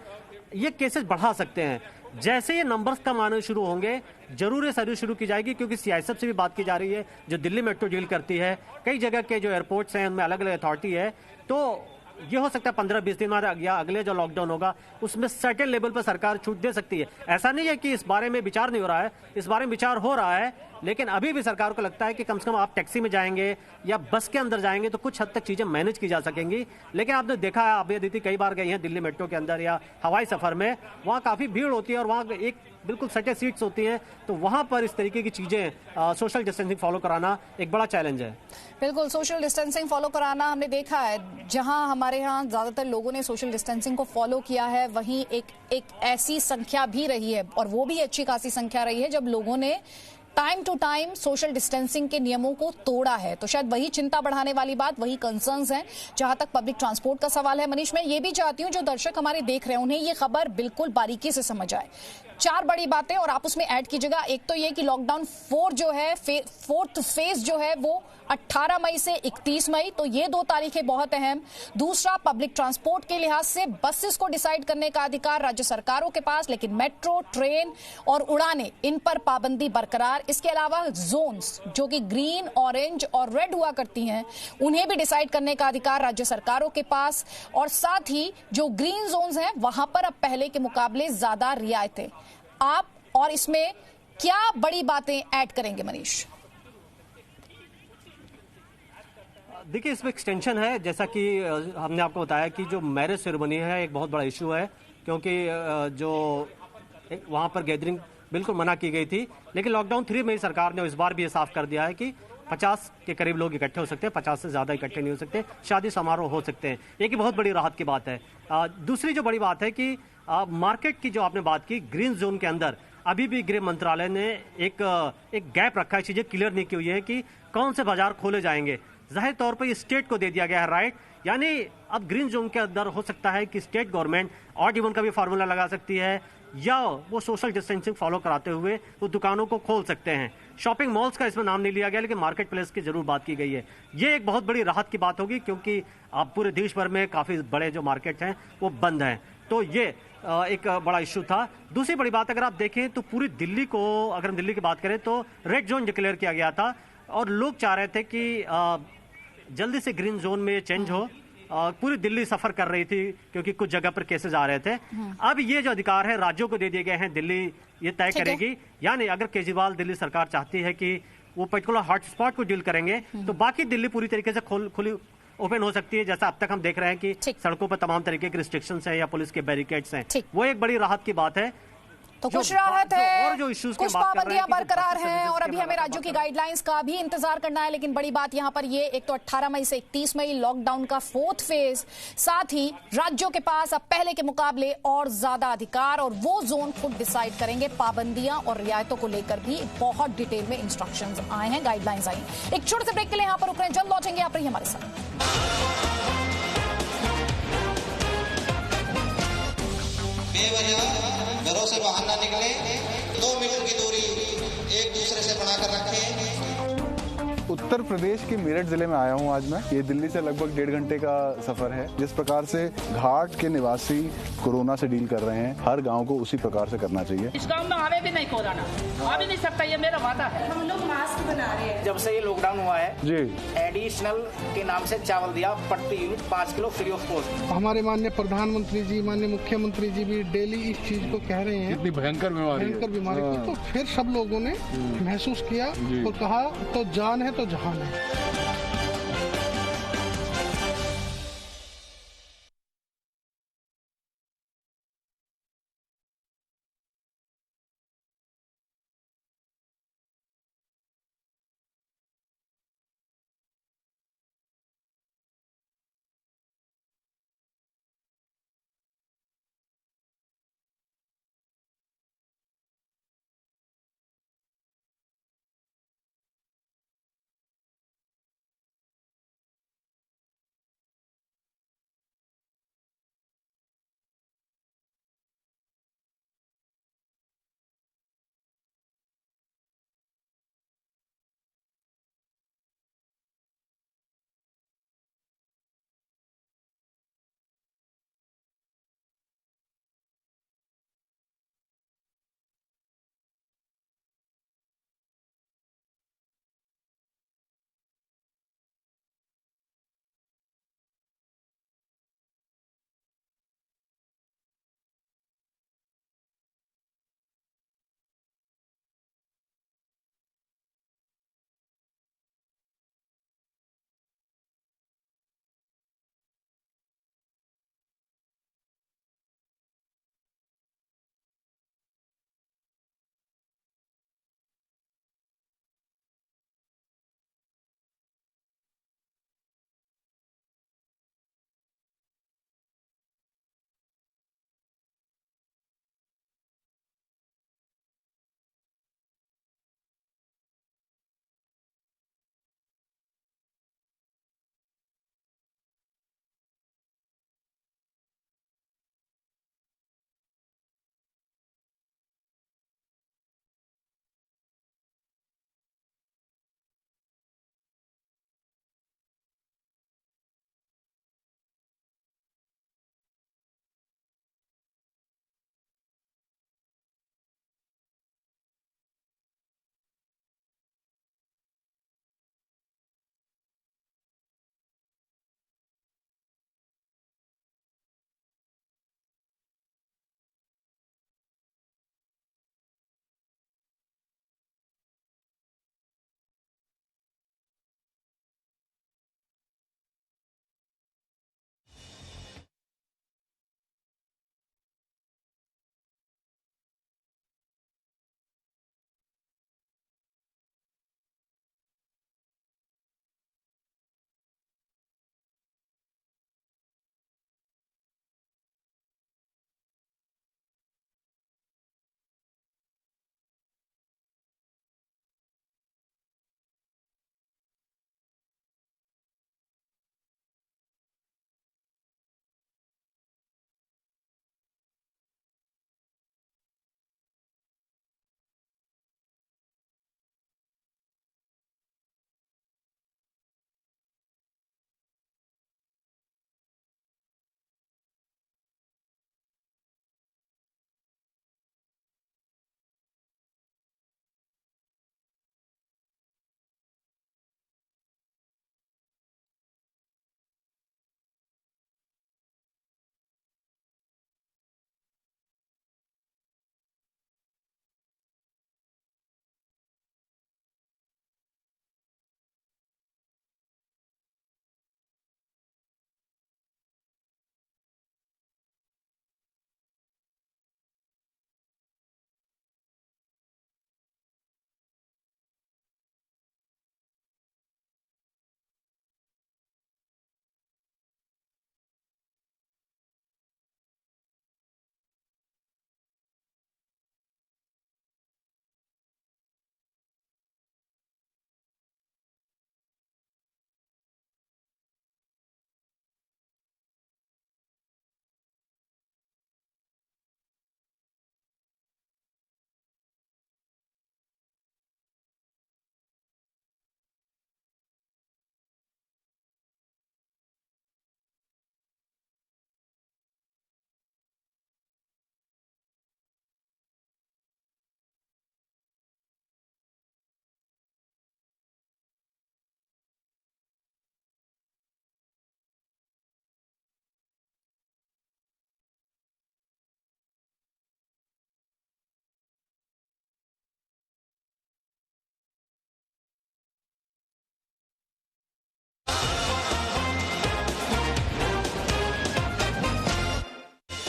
ये केसेस बढ़ा सकते हैं। जैसे ये नंबर्स कम आने शुरू होंगे, जरूर ये सर्विस शुरू की जाएगी, क्योंकि सीआईएसएफ से भी बात की जा रही है, जो दिल्ली मेट्रो डील करती है, कई जगह के जो एयरपोर्ट्स हैं उनमें अलग अलग अथॉरिटी है। तो ये हो सकता है 15-20 दिन बाद या अगले जो लॉकडाउन होगा उसमें सर्टेन लेवल पर सरकार छूट दे सकती है। ऐसा नहीं है कि इस बारे में विचार नहीं हो रहा है, इस बारे में विचार हो रहा है, लेकिन अभी भी सरकार को लगता है कि कम से कम आप टैक्सी में जाएंगे या बस के अंदर जाएंगे तो कुछ हद तक चीजें मैनेज की जा सकेंगी। लेकिन आपने देखा है, आप दीदी कई बार गई हैं दिल्ली मेट्रो के अंदर या हवाई सफर में, वहाँ काफी भीड़ होती है और वहाँ एक बिल्कुल सटे सीट्स होती हैं, तो वहां पर इस तरीके की चीजें सोशल डिस्टेंसिंग फॉलो कराना एक बड़ा चैलेंज है। बिल्कुल, सोशल डिस्टेंसिंग फॉलो कराना हमने देखा है, जहां हमारे यहाँ ज्यादातर लोगों ने सोशल डिस्टेंसिंग को फॉलो किया है, वहीं एक ऐसी संख्या भी रही है, और वो भी अच्छी खासी संख्या रही है, जब लोगों ने time to time social distancing के नियमों को तोड़ा है। तो शायद वही चिंता बढ़ाने वाली बात, वही कंसर्न्स हैं। जहां तक पब्लिक ट्रांसपोर्ट का सवाल है, मनीष, मैं ये भी चाहती हूं जो दर्शक हमारे देख रहे हैं उन्हें ये खबर बिल्कुल बारीकी से समझ आए। 4 बड़ी बातें और आप उसमें ऐड कीजिएगा। एक तो ये कि लॉकडाउन 4 जो है, फोर्थ फेज जो है वो 18 मई से 31 मई, तो ये 2 तारीखें बहुत अहम। दूसरा, पब्लिक ट्रांसपोर्ट के लिहाज से बसेस को डिसाइड करने का अधिकार राज्य सरकारों के पास, लेकिन मेट्रो, ट्रेन और उड़ानें, इन पर पाबंदी बरकरार। इसके अलावा जोन्स जो कि ग्रीन, ऑरेंज और रेड हुआ करती हैं, उन्हें भी डिसाइड करने का अधिकार राज्य सरकारों के पास। और साथ ही जो ग्रीन जोन्स हैं वहां पर अब पहले के मुकाबले ज्यादा रियायतें। आप और इसमें क्या बड़ी बातें ऐड करेंगे मनीष? देखिए, इसमें एक्सटेंशन है, जैसा कि हमने आपको बताया कि जो मैरिज सेरेमनी है एक बहुत बड़ा इशू है, क्योंकि जो वहां पर गैदरिंग बिल्कुल मना की गई थी, लेकिन लॉकडाउन 3 में सरकार ने इस बार भी ये साफ कर दिया है कि 50 के करीब लोग इकट्ठे हो सकते हैं, 50 से ज्यादा इकट्ठे नहीं हो सकते, शादी समारोह हो सकते हैं। एक बहुत बड़ी राहत की बात है। दूसरी जो बड़ी बात है कि मार्केट की जो आपने बात की, ग्रीन जोन के अंदर अभी भी गृह मंत्रालय ने एक गैप रखा है, चीजें क्लियर नहीं की हुई है कि कौन से बाजार खोले जाएंगे। जाहिर तौर पर स्टेट को दे दिया गया है राइट, यानी अब ग्रीन जोन के अंदर हो सकता है कि स्टेट गवर्नमेंट ऑड इवन का भी फार्मूला लगा सकती है, या वो सोशल डिस्टेंसिंग फॉलो कराते हुए वो दुकानों को खोल सकते हैं। शॉपिंग मॉल्स का इसमें नाम नहीं लिया गया, लेकिन मार्केट प्लेस की जरूर बात की गई है। ये एक बहुत बड़ी राहत की बात होगी, क्योंकि अब पूरे देश भर में काफी बड़े जो मार्केट हैं वो बंद हैं, तो ये एक बड़ा इश्यू था। दूसरी बड़ी बात अगर आप देखें तो पूरी दिल्ली को, अगर हम दिल्ली की बात करें तो रेड जोन डिक्लेयर किया गया था, और लोग चाह रहे थे कि जल्दी से ग्रीन जोन में चेंज हो। पूरी दिल्ली सफर कर रही थी क्योंकि कुछ जगह पर केसेस आ रहे थे। अब ये जो अधिकार है राज्यों को दे दिए गए हैं, दिल्ली ये तय करेगी। यानी अगर केजरीवाल, दिल्ली सरकार चाहती है कि वो पर्टिकुलर हॉटस्पॉट को डील करेंगे, तो बाकी दिल्ली पूरी तरीके से खुली ओपन हो सकती है। जैसा अब तक हम देख रहे हैं कि सड़कों पर तमाम तरीके के रिस्ट्रिक्शंस हैं या पुलिस के बैरिकेड्स हैं, वो एक बड़ी राहत की बात है। तो कुछ राहत है, कुछ पाबंदियां बरकरार तो हैं, और अभी हमें राज्यों की गाइडलाइंस का भी इंतजार करना है। लेकिन बड़ी बात यहां पर ये, एक तो 18 मई से 31 मई लॉकडाउन का 4th फेज, साथ ही राज्यों के पास अब पहले के मुकाबले और ज्यादा अधिकार, और वो जोन खुद डिसाइड करेंगे। पाबंदियां और रियायतों को लेकर भी बहुत डिटेल में इंस्ट्रक्शंस आए हैं, गाइडलाइंस आई हैं। एक छोटे से ब्रेक के लिए यहां पर रुक रहे हैं, जल्द लौटेंगे, आप रहिए हमारे साथ। घरों से बाहर ना निकले, 2 मीटर की दूरी एक दूसरे से बनाकर रखें। उत्तर प्रदेश के मेरठ जिले में आया हूं आज मैं। ये दिल्ली से लगभग 1.5 घंटे का सफर है। जिस प्रकार से घाट के निवासी कोरोना से डील कर रहे हैं, हर गांव को उसी प्रकार से करना चाहिए। इस गांव में आवे भी नहीं कोरोना, आ भी नहीं सकता, ये मेरा वादा है। हम लोग मास्क बना रहे हैं। जब से ये लॉकडाउन हुआ है जी, एडिशनल के नाम से चावल दिया प्रति unit 5 kilo free of cost. हमारे माननीय प्रधानमंत्री जी, माननीय मुख्यमंत्री जी भी डेली इस चीज को कह रहे हैं, इतनी भयंकर बीमारी को तो फिर सब लोगों ने महसूस किया और कहा तो जान है तो जहान है।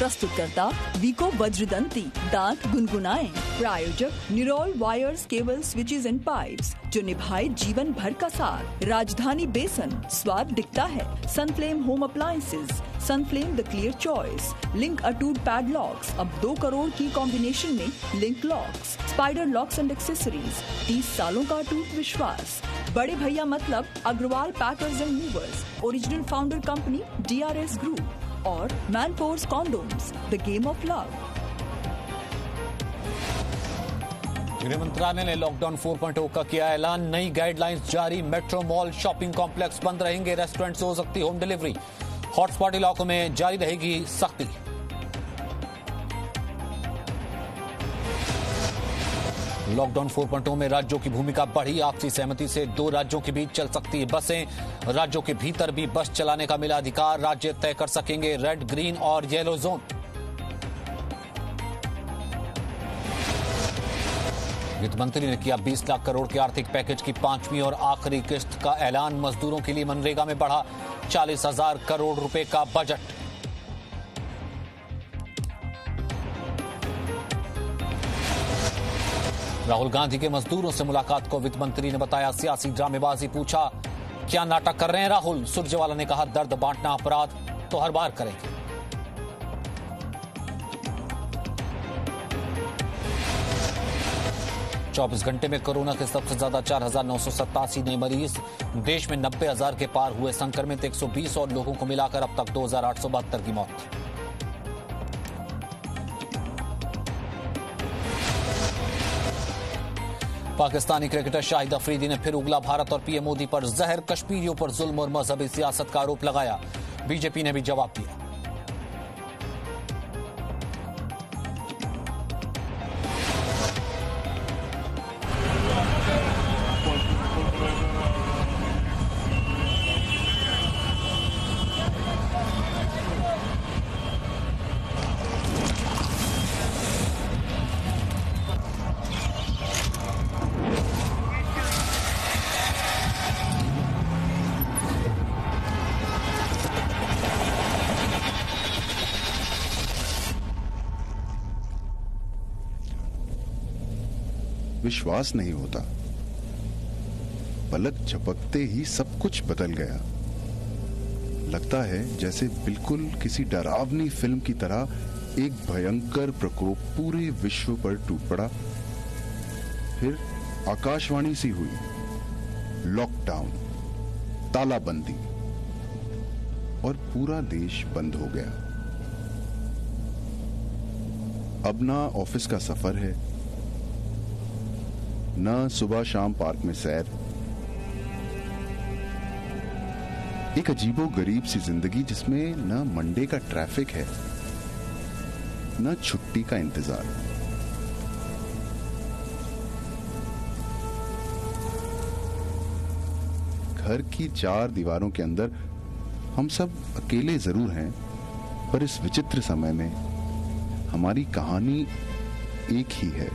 प्रस्तुतकर्ता वीको वज्रदंती, दांत गुनगुनाएं। प्रायोजक Nirol wires, cable, switches and pipes, जो निभाए जीवन भर का साथ। राजधानी बेसन, स्वाद दिखता है। Sunflame home appliances, Sunflame the clear choice. Link अटूट पैडलॉक्स, अब 2 करोड़ की कॉम्बिनेशन में Link locks. Spider locks and accessories, 30 सालों का अटूट विश्वास। बड़े भैया मतलब Agarwal packers and movers, original founder company DRS group और Manforce condoms, the game of love. गृह मंत्रालय ने लॉकडाउन 4.0 का किया ऐलान। नई गाइडलाइंस जारी। मेट्रो, मॉल, शॉपिंग कॉम्प्लेक्स बंद रहेंगे। रेस्टोरेंट से हो सकती होम डिलीवरी। हॉटस्पॉट इलाकों में जारी रहेगी सख्ती। लॉकडाउन 4.0 में राज्यों की भूमिका बढ़ी। आपसी सहमति से 2 राज्यों के बीच चल सकती है बसें। राज्यों के भीतर भी बस चलाने का मिला अधिकार। राज्य तय कर सकेंगे रेड, ग्रीन और येलो जोन। वित्त मंत्री ने किया 20 लाख करोड़ के आर्थिक पैकेज की 5वीं और आखिरी किस्त का ऐलान। मजदूरों के लिए मनरेगा में बढ़ा 40,000 करोड़ रुपए का बजट। राहुल गांधी के मजदूरों से मुलाकात को वित्त मंत्री ने बताया सियासी ड्रामेबाजी। पूछा, क्या नाटक कर रहे हैं राहुल? सुरजेवाला ने कहा, दर्द बांटना अपराध तो हर बार करेंगे। चौबीस घंटे में कोरोना के सबसे ज्यादा 4,987 नए मरीज। देश में 90,000 के पार हुए संक्रमित। 120 और लोगों को मिलाकर अब तक 2,872 की मौत। पाकिस्तानी क्रिकेटर शाहिद अफरीदी ने फिर उगला भारत और पीएम मोदी पर जहर। कश्मीरियों पर जुल्म और मजहबी सियासत का आरोप लगाया। बीजेपी ने भी जवाब दिया। विश्वास नहीं होता। पलक झपकते ही सब कुछ बदल गया। लगता है जैसे बिल्कुल किसी डरावनी फिल्म की तरह एक भयंकर प्रकोप पूरे विश्व पर टूट पड़ा। फिर आकाशवाणी सी हुई, लॉकडाउन, तालाबंदी, और पूरा देश बंद हो गया। अब ना ऑफिस का सफर है, न सुबह शाम पार्क में सैर। एक अजीबो गरीब सी जिंदगी जिसमें न मंडे का ट्रैफिक है, न छुट्टी का इंतजार। घर की 4 दीवारों के अंदर हम सब अकेले जरूर हैं, पर इस विचित्र समय में हमारी कहानी एक ही है।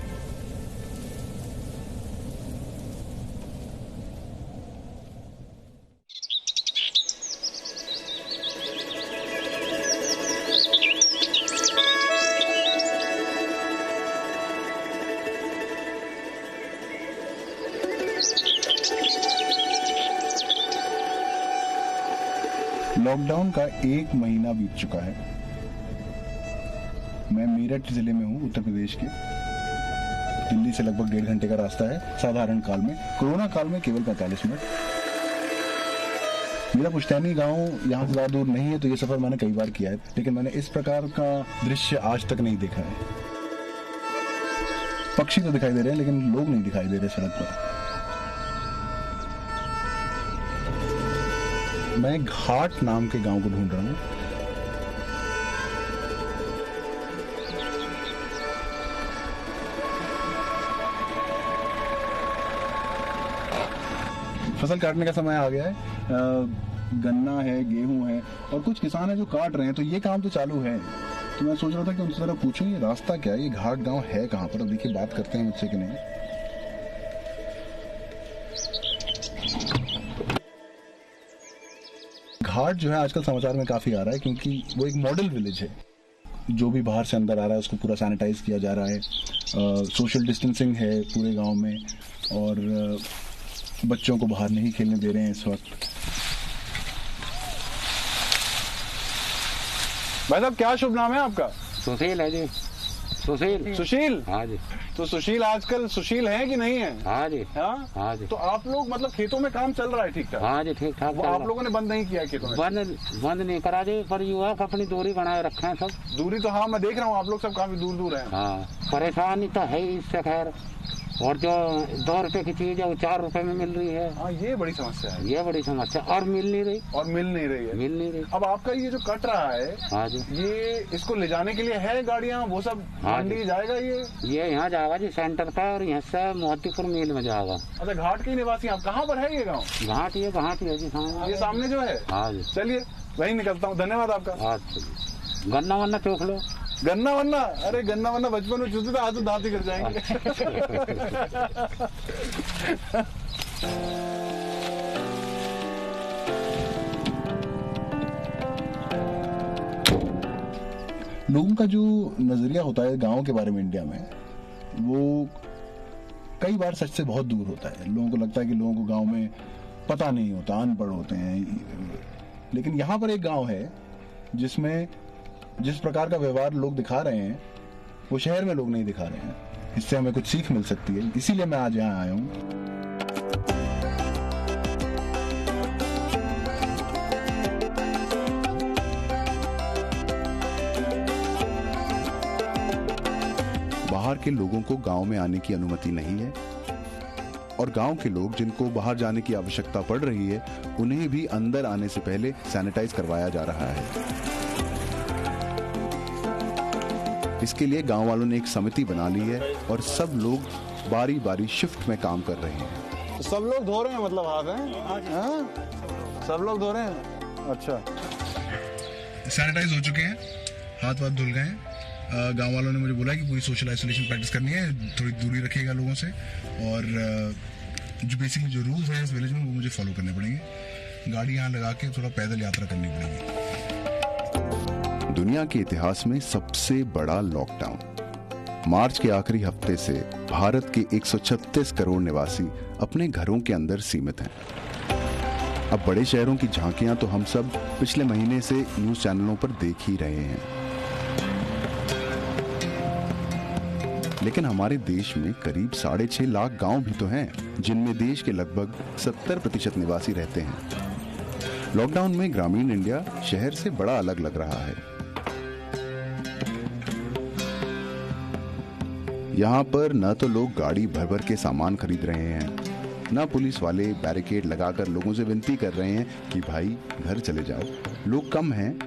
लॉकडाउन का 1 महीना बीत चुका है। मैं मेरठ जिले में हूँ, उत्तर प्रदेश के। दिल्ली से लगभग 1.5 घंटे का रास्ता है साधारण काल में। कोरोना काल में केवल 45 मिनट। मेरा पुश्तैनी गांव यहाँ से ज्यादा दूर नहीं है, तो ये सफर मैंने कई बार किया है, लेकिन मैंने इस प्रकार का दृश्य आज तक नहीं देखा है। पक्षी तो दिखाई दे रहे हैं, लेकिन लोग नहीं दिखाई दे रहे सड़क पर। मैं घाट नाम के गांव को ढूंढ रहा हूं। फसल काटने का समय आ गया है। गन्ना है, गेहूं है, और कुछ किसान है जो काट रहे हैं, तो ये काम तो चालू है। तो मैं सोच रहा था कि उनसे जरा पूछूं ये रास्ता क्या है, ये घाट गांव है कहां पर। अब देखिए बात करते हैं मुझसे कि नहीं। घाट जो है आजकल समाचार में काफी आ रहा है, क्योंकि वो एक मॉडल विलेज है। जो भी बाहर से अंदर आ रहा है उसको पूरा सैनिटाइज किया जा रहा है। सोशल डिस्टेंसिंग है पूरे गांव में, और बच्चों को बाहर नहीं खेलने दे रहे हैं इस वक्त। भाई साहब, क्या शुभ नाम है आपका? सुशील है जी। सुशील? हाँ जी। तो सुशील आजकल सुशील है कि नहीं है? हाँ जी। हाँ जी। तो आप लोग मतलब खेतों में काम चल रहा है ठीक ठाक? हाँ जी, ठीक ठाक। आप लोगों ने बंद नहीं किया खेतों में? बंद नहीं करा जी, पर युवा अपनी दूरी बनाए रखे हैं सब। दूरी तो हाँ मैं देख रहा हूँ, आप लोग सब काफी दूर दूर हैं। हाँ, परेशानी तो है इससे खैर। और जो 2 रुपए की चीज है वो 4 रुपए में मिल रही है। हाँ, ये बड़ी समस्या है। ये बड़ी समस्या, और मिल नहीं रही है। अब आपका ये जो कट रहा है, हाँ जी, ये इसको ले जाने के लिए है गाड़ियाँ, वो सब मंडी जाएगा? ये यहाँ जाएगा जी सेंटर पर, और यहाँ से मोतीपुर मिल में जाएगा। अच्छा, घाट के निवासी आप? कहाँ पर है ये गाँव? घाट ये है जी, ये सामने जो है। हाँ जी। चलिए वहीं निकलता हूँ, धन्यवाद आपका। अच्छा, गन्ना वन्ना चोख लो। गन्ना वन्ना? अरे गन्ना वन्ना बचपन में चूसते थे, आज तो दांत ही कर जाएंगे। लोगों का जो नजरिया होता है गांव के बारे में इंडिया में, वो कई बार सच से बहुत दूर होता है। लोगों को लगता है कि लोगों को गांव में पता नहीं होता, अनपढ़ होते हैं। लेकिन यहाँ पर एक गांव है जिसमें जिस प्रकार का व्यवहार लोग दिखा रहे हैं वो शहर में लोग नहीं दिखा रहे हैं। इससे हमें कुछ सीख मिल सकती है, इसीलिए मैं आज यहाँ आया हूँ। बाहर के लोगों को गांव में आने की अनुमति नहीं है, और गांव के लोग जिनको बाहर जाने की आवश्यकता पड़ रही है उन्हें भी अंदर आने से पहले सैनिटाइज करवाया जा रहा है। इसके लिए गांव वालों ने एक समिति बना ली है और सब लोग बारी बारी शिफ्ट में काम कर रहे हैं। सब लोग धो रहे हैं, मतलब हाथ हैं? सब लोग धो रहे हैं। अच्छा, सैनिटाइज हो चुके हैं, हाथ वाथ धुल गए हैं। गांव वालों ने मुझे बोला कि पूरी सोशल आइसोलेशन प्रैक्टिस करनी है, थोड़ी दूरी रखिएगा लोगों से, और जो बेसिकली जो रूल्स हैं इस विलेज में वो मुझे फॉलो करने पड़ेंगे। गाड़ी यहाँ लगा के थोड़ा पैदल यात्रा करनी पड़ेगी। दुनिया के इतिहास में सबसे बड़ा लॉकडाउन। मार्च के आखिरी हफ्ते से भारत के 136 करोड़ निवासी अपने घरों के अंदर सीमित हैं। अब बड़े शहरों की झांकियां तो हम सब पिछले महीने से न्यूज चैनलों पर देख ही रहे हैं, लेकिन हमारे देश में करीब 6.5 लाख गांव भी तो हैं, जिनमें देश के लगभग 70% निवासी रहते हैं। लॉकडाउन में ग्रामीण इंडिया शहर से बड़ा अलग लग रहा है। यहाँ पर न तो लोग गाड़ी भर भर के सामान खरीद रहे हैं, न पुलिस वाले बैरिकेड लगाकर लोगों से विनती कर रहे हैं कि भाई घर चले जाओ। लोग कम हैं,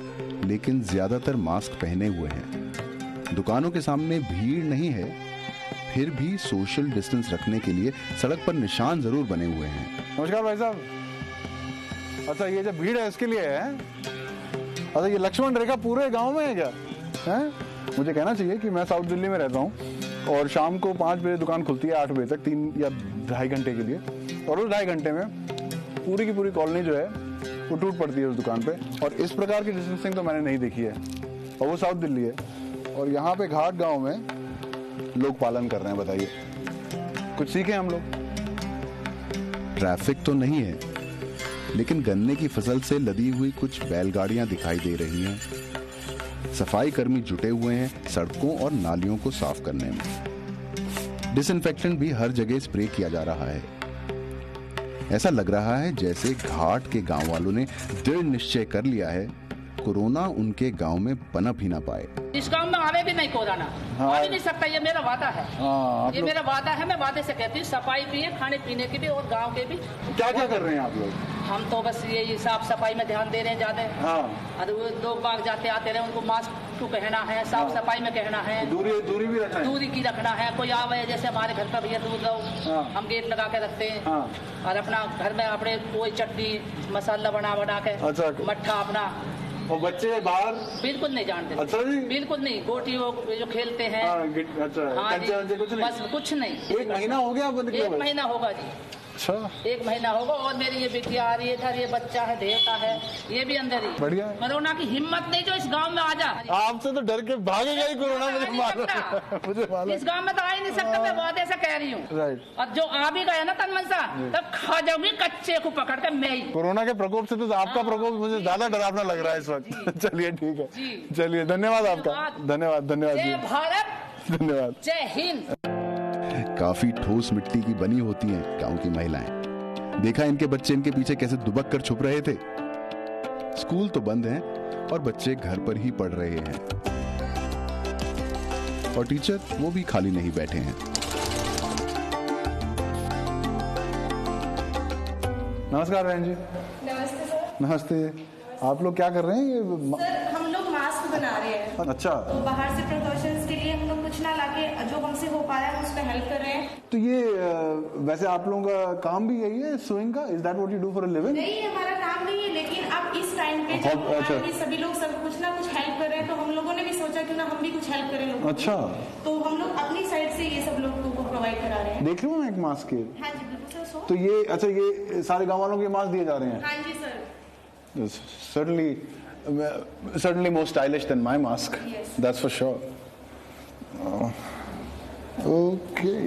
लेकिन ज्यादातर मास्क पहने हुए हैं। दुकानों के सामने भीड़ नहीं है, फिर भी सोशल डिस्टेंस रखने के लिए सड़क पर निशान जरूर बने हुए हैं। नमस्कार भाई साहब। अच्छा, ये जो भीड़ है इसके लिए है? अच्छा, ये लक्ष्मण रेखा पूरे गांव में है क्या? है? मुझे कहना चाहिए कि मैं साउथ दिल्ली में रहता हूँ और शाम को 5 बजे दुकान खुलती है, 8 बजे तक, 3 या 2.5 घंटे के लिए, और उस 2.5 घंटे में पूरी की पूरी कॉलोनी जो है वो टूट पड़ती है उस दुकान पे। और इस प्रकार की डिस्टेंसिंग तो मैंने नहीं देखी है, और वो साउथ दिल्ली है। और यहाँ पे घाट गांव में लोग पालन कर रहे हैं। बताइए, कुछ सीखे हम लोग? ट्रैफिक तो नहीं है, लेकिन गन्ने की फसल से लदी हुई कुछ बैलगाड़ियां दिखाई दे रही हैं। सफाई कर्मी जुटे हुए हैं सड़कों और नालियों को साफ करने में। डिसइंफेक्टेंट भी हर जगह स्प्रे किया जा रहा है। ऐसा लग रहा है जैसे घाट के गांव वालों ने दृढ़ निश्चय कर लिया है कोरोना उनके गांव में पनप ही ना पाए। इस गांव में आवे भी नहीं कोरोना। हाँ। आ भी नहीं सकता, ये मेरा वादा है। ये मेरा वादा है, मैं वादे से कहती हूँ। सफाई भी है, खाने पीने की भी, और गांव के भी। क्या क्या कर रहे हैं आप लोग? हम तो बस ये साफ सफाई में ध्यान दे रहे हैं ज्यादा। हाँ। लोग बाग जाते आते रहे, उनको मास्क को कहना है, साफ सफाई में कहना है, दूरी भी रखना है, दूरी की रखना है। कोई आवे, जैसे हमारे घर का भैया दूर रहो, हम गेट लगा के रखते हैं। और अपना घर में अपने कोई चटनी मसाला बना के, मट्ठा अपना। और बच्चे बाहर बिल्कुल नहीं जानते। अच्छा जी, बिल्कुल नहीं। गोटी जो खेलते हैं। अच्छा, हाँ जी, कुछ नहीं। बस कुछ नहीं। 1 महीना हो गया बंद किया? 1 महीना होगा जी। अच्छा, 1 महीना होगा। और मेरी ये बिटिया आ रही है इधर, ये बच्चा है, देवता है, ये भी अंदर ही। बढ़िया है। कोरोना की हिम्मत नहीं जो इस गांव में आ जा। आपसे तो डर के भागेगा ही कोरोना, मुझे मालूम। इस गांव में तो आ ही नहीं सकता, मैं वादे से कह रही हूँ। राइट। और जो आ भी गया ना तन मन सा, तब खा जाऊंगी कच्चे को पकड़ के मैं ही। कोरोना के प्रकोप से तो आपका प्रकोप मुझे ज्यादा डरावना लग रहा है इस वक्त। चलिए ठीक है, चलिए धन्यवाद आपका, धन्यवाद धन्यवाद जी, जय भारत, धन्यवाद, जय हिंद। काफी ठोस मिट्टी की बनी होती हैं गांव की महिलाएं। देखा इनके बच्चे इनके पीछे कैसे दुबक कर छुप रहे थे। स्कूल तो बंद हैं और बच्चे घर पर ही पढ़ रहे हैं और टीचर वो भी खाली नहीं बैठे हैं। नमस्कार बहन जी। नमस्ते सर। नमस्ते। आप लोग क्या कर रहे हैं? सर हम लोग मास्क बना रहे हैं। अच्छा। तो बाहर से प्रिकॉशंस के लिए हम लोग कुछ ना लाके जो हमसे हो पा रहा है उसमें हेल्प कर रहे हैं। तो ये वैसे आप लोगों का काम भी यही है, सुइंग का? Is that what you do for a living? नहीं, हमारा काम नहीं है, लेकिन अब इस टाइम पे जब सभी लोग सब कुछ ना कुछ हेल्प कर रहे हैं तो हम लोगों ने भी सोचा क्यों ना हम भी कुछ हेल्प करें लोगों। अच्छा। तो हम लोग अपनी साइड से ये सब लोगों को प्रोवाइड करा रहे हैं। देख रहे हो ना एक मास्क के? हाँ जी बिल्कुल सर। तो ये अच्छा, ये सारे गाँव वालों के मास्क दिए जा रहे हैं? हाँ जी sir. Certainly more stylish than my mask. Yes. That's for sure. Okay.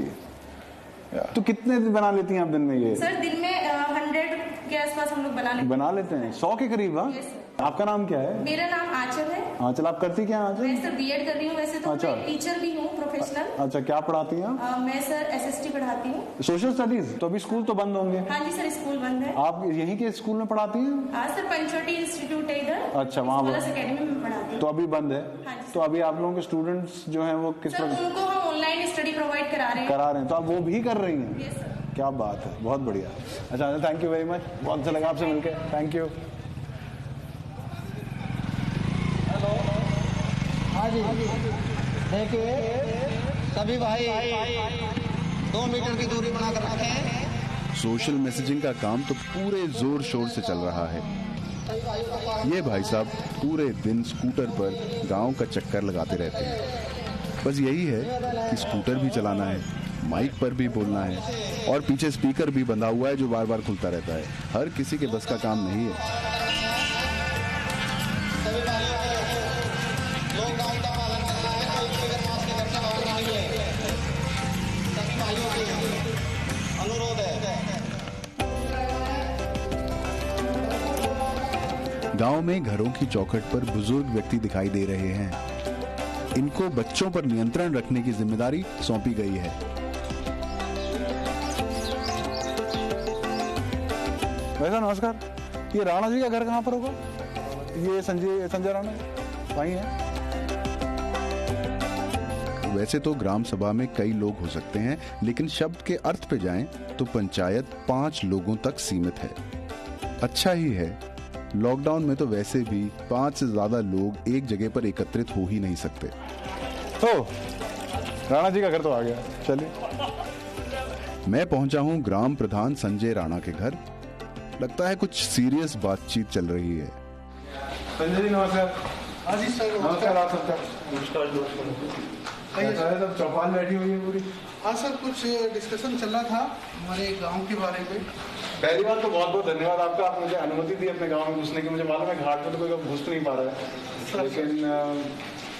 तो कितने बना लेती हैं आप दिन में ये? सर दिन में 100 के आसपास हम लोग बना लेते हैं। 100 के करीब? हाँ। Yes, आपका नाम क्या है? मेरा नाम आंचल है। आंचल, आप करती क्या हैं आंचल? मैं सर बीएड कर रही हूँ। वैसे तो अच्छा। मैं टीचर भी हूँ, प्रोफेशनल। अच्छा, क्या पढ़ाती हैं? मैं सर एसएसटी पढ़ाती हूँ। Social studies. तो अभी स्कूल तो बंद होंगे? हाँ जी सर, स्कूल बंद है। आप यहीं के स्कूल में पढ़ाती हैं? हाँ सर, पंचवटी इंस्टीट्यूट है इधर। अच्छा, वहाँ अकेडमी में पढ़ाती हूँ। तो अभी बंद है? हाँ जी। तो अभी आप लोगों के स्टूडेंट्स जो हैं वो किस तरह? उनको हम ऑनलाइन स्टडी प्रोवाइड करा रहे हैं। तो आप वो भी कर रही हैं? Yes sir. क्या बात है, बहुत बढ़िया। अच्छा, थैंक यू वेरी मच, बहुत अच्छा लगा आपसे मिलकर। Thank you. हाँ जी, देखिए सभी भाई 2 मीटर की दूरी बनाकर रखे हैं। सोशल मैसेजिंग का काम तो पूरे जोर शोर से चल रहा है। ये भाई साहब पूरे दिन स्कूटर पर गांव का चक्कर लगाते रहते हैं। बस यही है कि स्कूटर भी चलाना है, माइक पर भी बोलना है और पीछे स्पीकर भी बंधा हुआ है जो बार बार खुलता रहता है। हर किसी के बस का काम नहीं है। गांव में घरों की चौखट पर बुजुर्ग व्यक्ति दिखाई दे रहे हैं। इनको बच्चों पर नियंत्रण रखने की जिम्मेदारी सौंपी गई है। वैसा नमस्कार, ये राणा जी का घर कहाँ पर होगा? ये संजय राणा वहीं है। वैसे तो ग्राम सभा में कई लोग हो सकते हैं, लेकिन शब्द के अर्थ पे जाएं तो पंचायत 5 लोगों तक सीमित है। अच्छा ही है, लॉकडाउन में तो वैसे भी 5 से ज्यादा लोग एक जगह पर एकत्रित हो ही नहीं सकते। तो राणा जी का घर तो आ गया। चलिए, मैं पहुंचा हूं ग्राम प्रधान संजय राणा के घर। लगता है कुछ सीरियस बातचीत चल रही है। संजय जी नमस्कार। हाँ जी सर नमस्कार। आप सबका सब चौपाल बैठी हुई है पूरी? हाँ सर, कुछ डिस्कशन चल रहा था हमारे गांव के बारे में। पहली बात तो बहुत बहुत धन्यवाद आपका, आप मुझे अनुमति दी अपने गांव में घुसने की। मुझे मालूम है घाट में तो कोई घुस नहीं पा रहा है, लेकिन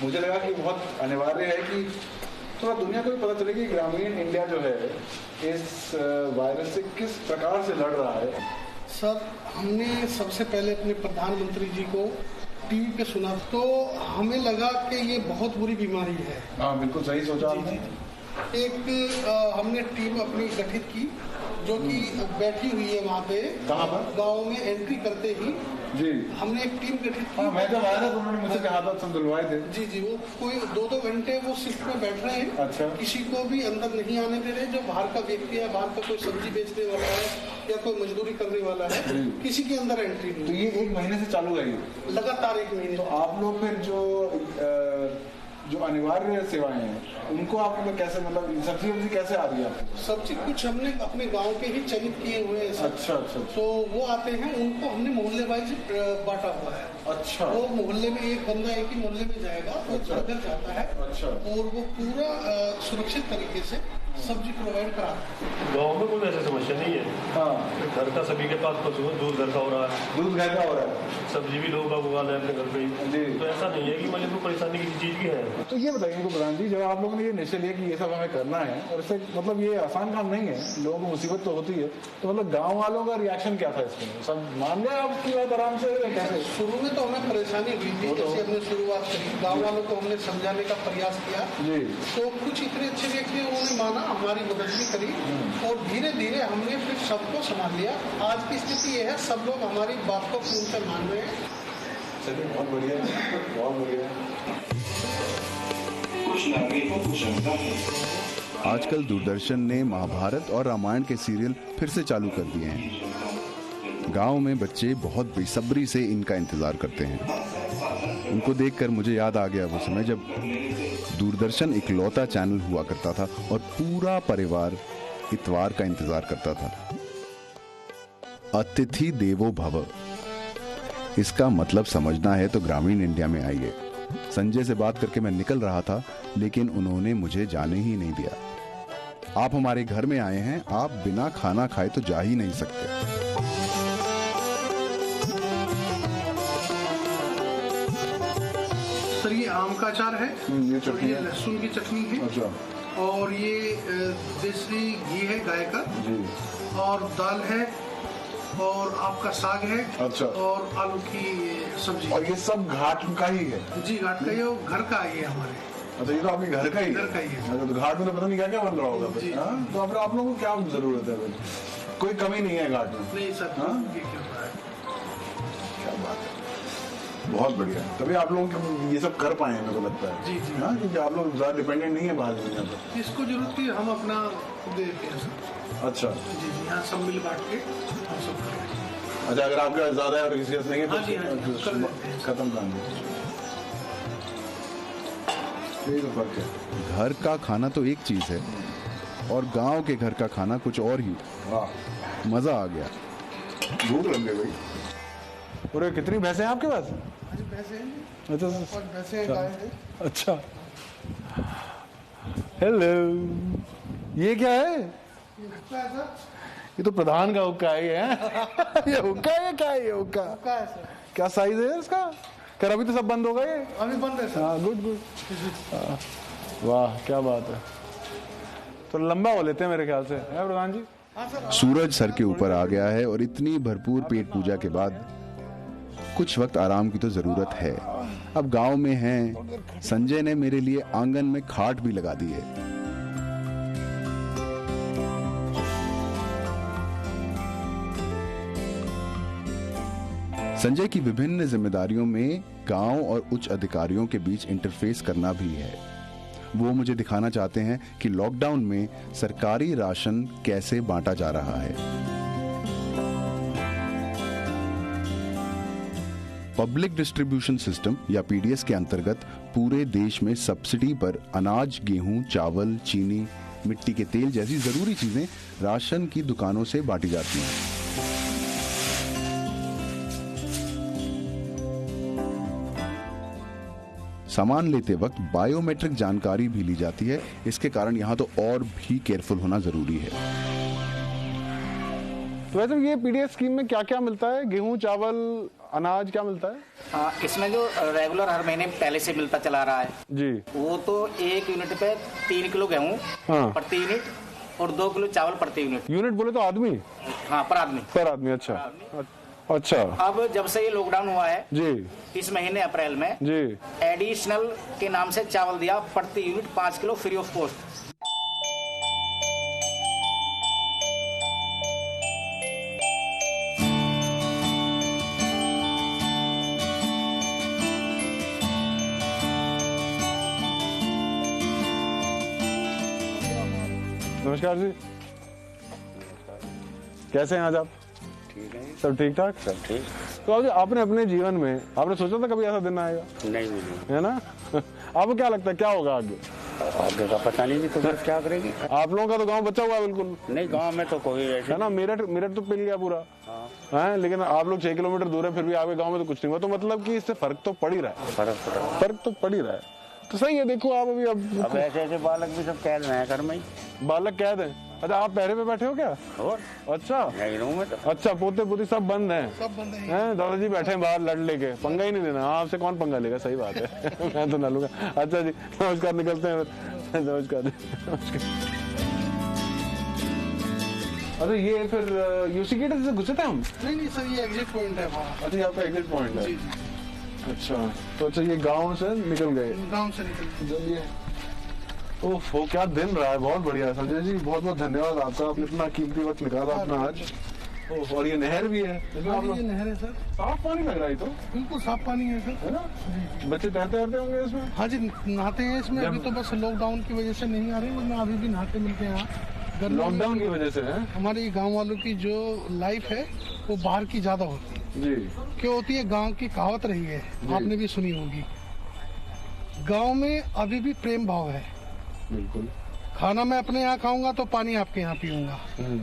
मुझे लगा कि बहुत अनिवार्य है कि थोड़ा दुनिया को भी पता चले कि ग्रामीण इंडिया जो है इस वायरस से किस प्रकार से लड़ रहा है। सर, हमने सबसे पहले अपने प्रधानमंत्री जी को टीवी पे सुना तो हमें लगा कि ये बहुत बुरी बीमारी है। हाँ बिल्कुल सही सोचा आपने। एक हमने टीम अपनी गठित की जो कि बैठी हुई है वहाँ पे। कहाँ पर? गांव में एंट्री करते ही जी हमने एक टीम गठित की। मैं जब आया था तो उन्होंने मुझे कहा था संदुलवाए थे। जी जी, वो कोई 2-2 घंटे वो शिफ्ट में बैठ रहे हैं। अच्छा। किसी को भी अंदर नहीं आने दे रहे। जो बाहर का व्यक्ति है, बाहर का कोई सब्जी बेचने वाला है या कोई मजदूरी करने वाला है, किसी के अंदर एंट्री नहीं। तो ये 1 महीने से चालू है? लगातार 1 महीने। तो आप लोग फिर जो अनिवार्य सेवाएं हैं उनको आप लोग कैसे, मतलब सब्जी कैसे आ रही है आपको? सब्जी कुछ हमने अपने गांव के ही चयनित किए हुए हैं। अच्छा अच्छा। तो वो आते हैं, उनको हमने मोहल्ले वाइज बांटा हुआ है। अच्छा। वो मोहल्ले में एक बंदा एक ही मोहल्ले में जाएगा, वो घर जाता है। अच्छा। और वो पूरा सुरक्षित तरीके से सब्जी प्रोवाइड कराते हैं। गाँव में कोई ऐसी समस्या नहीं है। हाँ, घर का सभी के पास पशु है, दूध घर का हो रहा है। दूध घर का हो रहा है, सब्जी भी लोग उगा रहे हैं अपने घर पे ही। तो ऐसा नहीं है कि मतलब कोई परेशानी किसी चीज की है। तो ये बताइए इनको प्रधान जी, जब आप लोगों ने ये निश्चय लिया कि ये सब हमें करना है, और इससे मतलब ये आसान काम नहीं है, लोगों को मुसीबत तो होती है, तो मतलब गाँव वालों का रिएक्शन क्या था इसमें? सब मान गए आपकी बात आराम से? कैसे? शुरू में तो हमें परेशानी हुई थी, जैसे हमने शुरुआत करी, गाँव वालों को हमने समझाने का प्रयास किया जी। तो कुछ इतने अच्छे व्यक्ति उन्होंने माना, हमारी मदद भी करी, और धीरे धीरे हमने फिर सबको संभाल लिया। आज की स्थिति ये है, सब लोग हमारी बात को पूर्ण से मान रहे हैं। चलिए, बहुत बढ़िया, बहुत बढ़िया। आजकल दूरदर्शन ने महाभारत और रामायण के सीरियल फिर से चालू कर दिए हैं। गांव में बच्चे बहुत बेसब्री से इनका इंतजार करते हैं। उनको देखकर मुझे याद आ गया वो समय जब दूरदर्शन इकलौता चैनल हुआ करता था और पूरा परिवार इतवार का इंतजार करता था। अतिथि देवो भव, इसका मतलब समझना है तो ग्रामीण इंडिया में आइए। संजय से बात करके मैं निकल रहा था, लेकिन उन्होंने मुझे जाने ही नहीं दिया। आप हमारे घर में आए हैं, आप बिना खाना खाए तो जा ही नहीं सकते। सर ये आम का अचार है, ये चटनी है, लहसुन की चटनी है। अच्छा। और ये देसी घी है गाय का जी। और दाल है, और आपका साग है। अच्छा। और आलू की सब्जी। और ये सब घाट का ही है? जी घाट का ही, और घर का ही है हमारे। अच्छा, ये तो आपके घर का ही है? घर का ही है। अच्छा, तो घाट में तो पता नहीं क्या क्या बन रहा होगा। तो आप लोगों को क्या जरूरत है? कोई कमी नहीं है घाट में? नहीं सर। क्या बात है, बहुत बढ़िया। तभी आप लोग ये सब कर पाए हैं, मेरे को लगता है। जी जी। हाँ, क्योंकि आप लोग ज्यादा डिपेंडेंट नहीं है बाहर दुनिया पर। इसको जरूरत थी, हम अपना देते हैं सर। अच्छा जी जी, यहाँ सब मिल बांट के हम सब कर रहे हैं। अच्छा, अगर आपके पास ज्यादा है और किसी नहीं है तो खत्म कर दो। यही तो फर्क है। घर का खाना तो एक चीज है और गांव के घर का खाना कुछ और ही। मजा आ गया। भूख लग गई भाई। और कितनी भैंसे हैं आपके पास? भैंसे हैं। अच्छा, भैंसे हैं, गाय हैं। अच्छा, हेलो, ये क्या है? ये तो प्रधान का हुक्का है। ये हुक्का है, क्या है ये हुक्का? हुक्का है सर। क्या साइज है इसका? कर अभी तो सब बंद होगा ये? अभी बंद है सर। हाँ, गुड गुड। वाह, क्या बात है। तो लंबा हो लेते हैं मेरे ख्याल से, है प्रधान जी? सूरज सर के ऊपर आ गया है और इतनी भरपूर पेट पूजा के बाद कुछ वक्त आराम की तो जरूरत है। अब गांव में हैं, संजय ने मेरे लिए आंगन में खाट भी लगा दी है। संजय की विभिन्न जिम्मेदारियों में गांव और उच्च अधिकारियों के बीच इंटरफेस करना भी है। वो मुझे दिखाना चाहते हैं कि लॉकडाउन में सरकारी राशन कैसे बांटा जा रहा है। पब्लिक डिस्ट्रीब्यूशन सिस्टम या पीडीएस के अंतर्गत पूरे देश में सब्सिडी पर अनाज, गेहूं, चावल, चीनी, मिट्टी के तेल जैसी जरूरी चीजें राशन की दुकानों से बांटी जाती हैं। सामान लेते वक्त बायोमेट्रिक जानकारी भी ली जाती है। इसके कारण यहाँ तो और भी केयरफुल होना जरूरी है। तो वैसे ये पीडीएस स्कीम में क्या क्या मिलता है? गेहूं, चावल, अनाज, क्या मिलता है? हाँ, इसमें जो रेगुलर हर महीने पहले से मिलता चला रहा है जी, वो तो 1 यूनिट पे 3 किलो गेहूं प्रति यूनिट और 2 किलो चावल प्रति यूनिट। यूनिट बोले तो आदमी? हाँ, पर आदमी। पर आदमी, अच्छा अच्छा। अब जब से ये लॉकडाउन हुआ है जी, इस महीने अप्रैल में जी, एडिशनल के नाम से चावल दिया प्रति unit 5 kilo free of cost. नमस्कार जी। कैसे हैं आज आप? ठीक है। सब ठीक ठाक? सब ठीक। तो आज आपने अपने जीवन में आपने सोचा था कभी ऐसा दिन आएगा? नहीं, है ना? आपको क्या लगता है क्या होगा आगे? आगे का पता नहीं, तो बस क्या करेगी। आप लोगों का तो गांव बचा हुआ है बिल्कुल? नहीं, गांव में तो कोई ऐसे है ना, मेरठ तो पिल गया पूरा है, लेकिन आप लोग 6 किलोमीटर दूर है, फिर भी आपके गाँव में तो कुछ नहीं हुआ। तो मतलब कि इससे फर्क तो पड़ ही रहा है। फर्क तो पड़ ही रहा है। तो सही है। देखो आप अभी अब ऐसे बालक भी सब कैद में है, घर में ही बालक कैद है। अच्छा, आप पहरे पे बैठे हो क्या? और अच्छा में तो अच्छा, पोते पोती सब बंद हैं, दादाजी बैठे हैं बाहर लड़ लेके। पंगा ही नहीं देना। आपसे कौन पंगा लेगा? सही बात है। मैं तो ना लूंगा। अच्छा जी, नमस्कार, निकलते हैं। नमस्कार। अरे ये फिर यूसी गेट से घुसे थे हम? नहीं सर, ये एग्जिट पॉइंट है वहाँ। अच्छा, यहाँ पे एग्जिट पॉइंट है। अच्छा, तो अच्छा ये गाँव से निकल गए? गाँव से निकल चलिए। ओह, क्या दिन रहा है। बहुत बढ़िया संजय जी, बहुत बहुत धन्यवाद आपका। आपने इतना कीमती वक्त निकाला अपना आज। और ये नहर भी है। ये नहर है सर, साफ पानी लग रहा है। तो बिल्कुल साफ पानी है सर, है ना? बच्चे तैरते होंगे इसमें? हाँ जी, नहाते हैं इसमें। अभी तो बस लॉकडाउन की वजह से नहीं आ रहे, वरना अभी भी नहाते मिलते हैं यहाँ। लॉकडाउन की वजह से है? हमारे गाँव वालों की जो लाइफ है वो बाहर की ज्यादा होती है जी। क्यों होती है? गाँव की कहावत रही है, आपने भी सुनी होगी, गाँव में अभी भी प्रेम भाव है। बिल्कुल। खाना मैं अपने यहाँ खाऊंगा तो पानी आपके यहाँ पीऊंगा।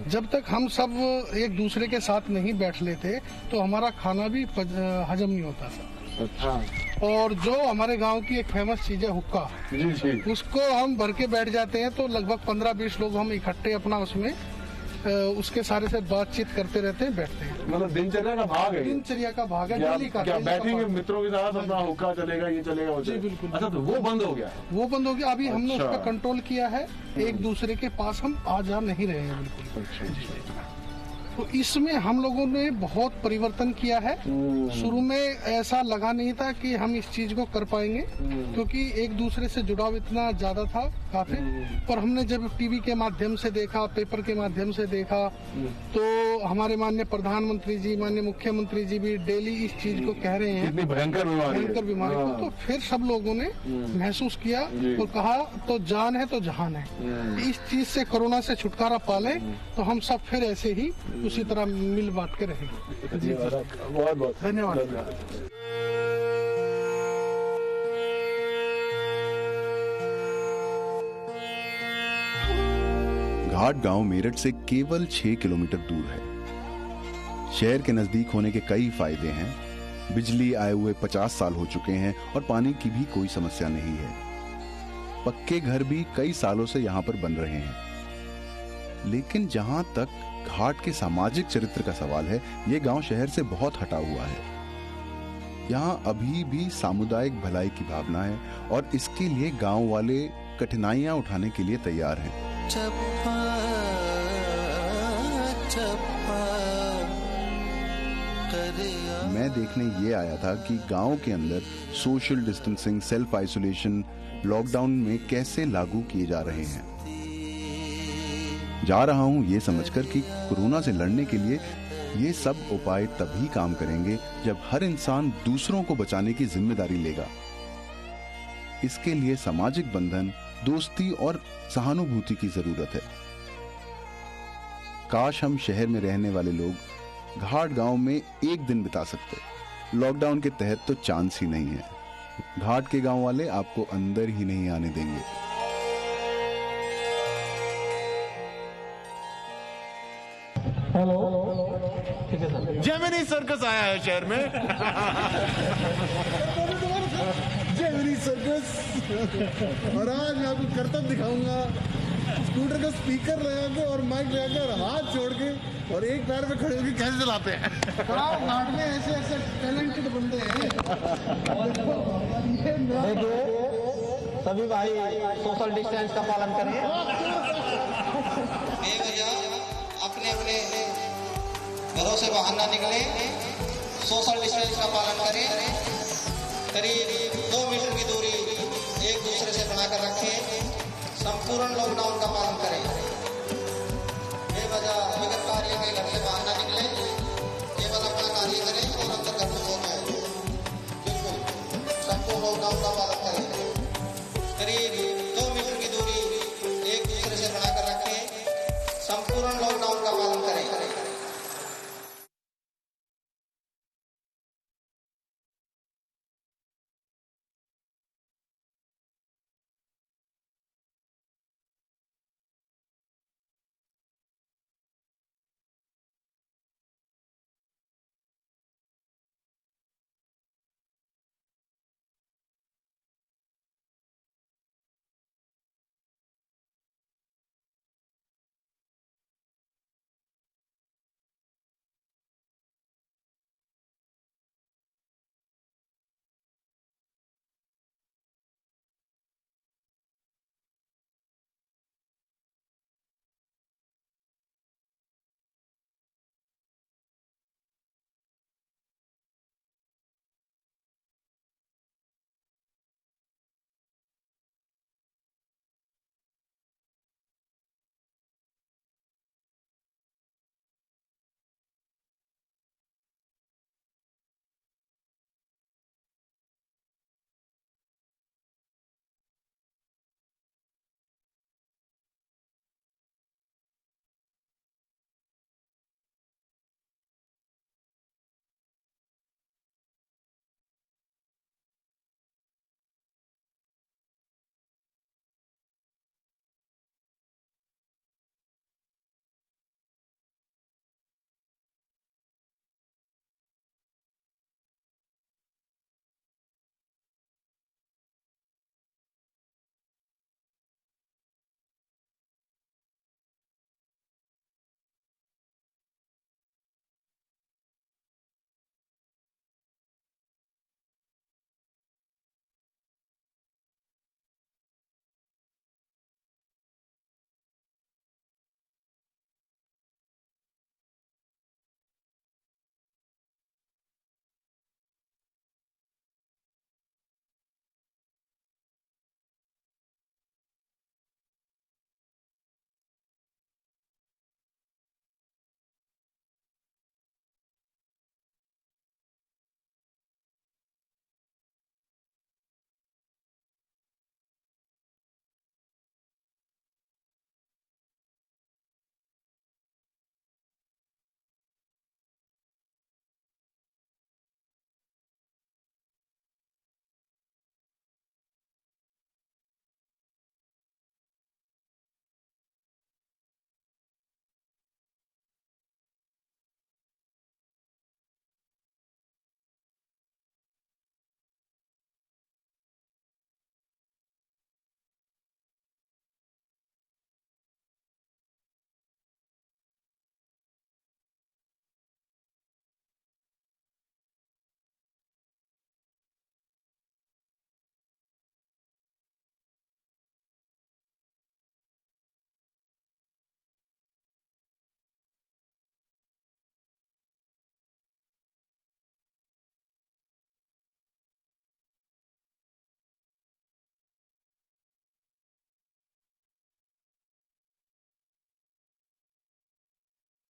जब तक हम सब एक दूसरे के साथ नहीं बैठ लेते तो हमारा खाना भी हजम नहीं होता सर। अच्छा। और जो हमारे गांव की एक फेमस चीज है हुक्का, जी। उसको हम भर के बैठ जाते हैं तो लगभग 15-20 लोग हम इकट्ठे अपना उसमें उसके सारे से बातचीत करते रहते हैं, बैठते हैं। मतलब दिनचर्या का भाग है? दिनचर्या का भाग है। क्या बैठेंगे मित्रों के साथ, अपना हुक्का चलेगा, ये चलेगा, वो चलेगा? बिल्कुल। अच्छा, तो वो बंद हो गया? वो बंद हो गया। अभी हमने उस पर कंट्रोल किया है। एक दूसरे के पास हम आ जा नहीं रहे हैं बिल्कुल। तो इसमें हम लोगों ने बहुत परिवर्तन किया है। शुरू में ऐसा लगा नहीं था कि हम इस चीज को कर पाएंगे, क्योंकि एक दूसरे से जुड़ाव इतना ज्यादा था काफी। पर हमने जब टीवी के माध्यम से देखा, पेपर के माध्यम से देखा, तो हमारे माननीय प्रधानमंत्री जी, माननीय मुख्यमंत्री जी भी डेली इस चीज को कह रहे हैं, भयंकर बीमारी को। तो फिर सब लोगों ने महसूस किया और कहा तो जान है तो जहान है। इस चीज से, कोरोना से छुटकारा पाले तो हम सब फिर ऐसे ही उसी तरह मिल बांट के रहेंगे। जी, बहुत बहुत धन्यवाद। घाट गांव मेरठ से केवल 6 किलोमीटर दूर है। शहर के नजदीक होने के कई फायदे हैं। बिजली आए हुए 50 साल हो चुके हैं और पानी की भी कोई समस्या नहीं है। पक्के घर भी कई सालों से यहाँ पर बन रहे हैं। लेकिन जहाँ तक घाट के सामाजिक चरित्र का सवाल है, ये गांव शहर से बहुत हटा हुआ है। यहाँ अभी भी सामुदायिक भलाई की भावना है और इसके लिए गांव वाले कठिनाइयां उठाने के लिए तैयार हैं। मैं देखने ये आया था कि गांव के अंदर social distancing, self isolation lockdown में कैसे लागू किए जा रहे हैं। जा रहा हूं ये समझकर कि कोरोना से लड़ने के लिए ये सब उपाय तभी काम करेंगे जब हर इंसान दूसरों को बचाने की जिम्मेदारी लेगा। इसके लिए सामाजिक बंधन, दोस्ती और सहानुभूति की जरूरत है। काश हम शहर में रहने वाले लोग घाट गांव में एक दिन बिता सकते। लॉकडाउन के तहत तो चांस ही नहीं है। घाट के गांव वाले आपको अंदर ही नहीं आने देंगे। हेलो, ठीक है सर। जेमिनी सर्कस आया है शहर में। Gemini circus. और आज मैं आपको करतब दिखाऊंगा। स्कूटर का स्पीकर लगा के और माइक लगा के और हाथ जोड़ के और एक पैर पे खड़े होकर कैसे चलाते हैं। घाट में ऐसे ऐसे टैलेंटेड बंदे हैं। देखिए सभी भाई सोशल डिस्टेंस का पालन करें। अपने अपने घरों से बाहर ना निकले, सोशल डिस्टेंस का पालन करें। करीब 2 मीटर की दूरी एक दूसरे से बनाकर रखें। संपूर्ण लॉकडाउन का पालन करें। बेवजह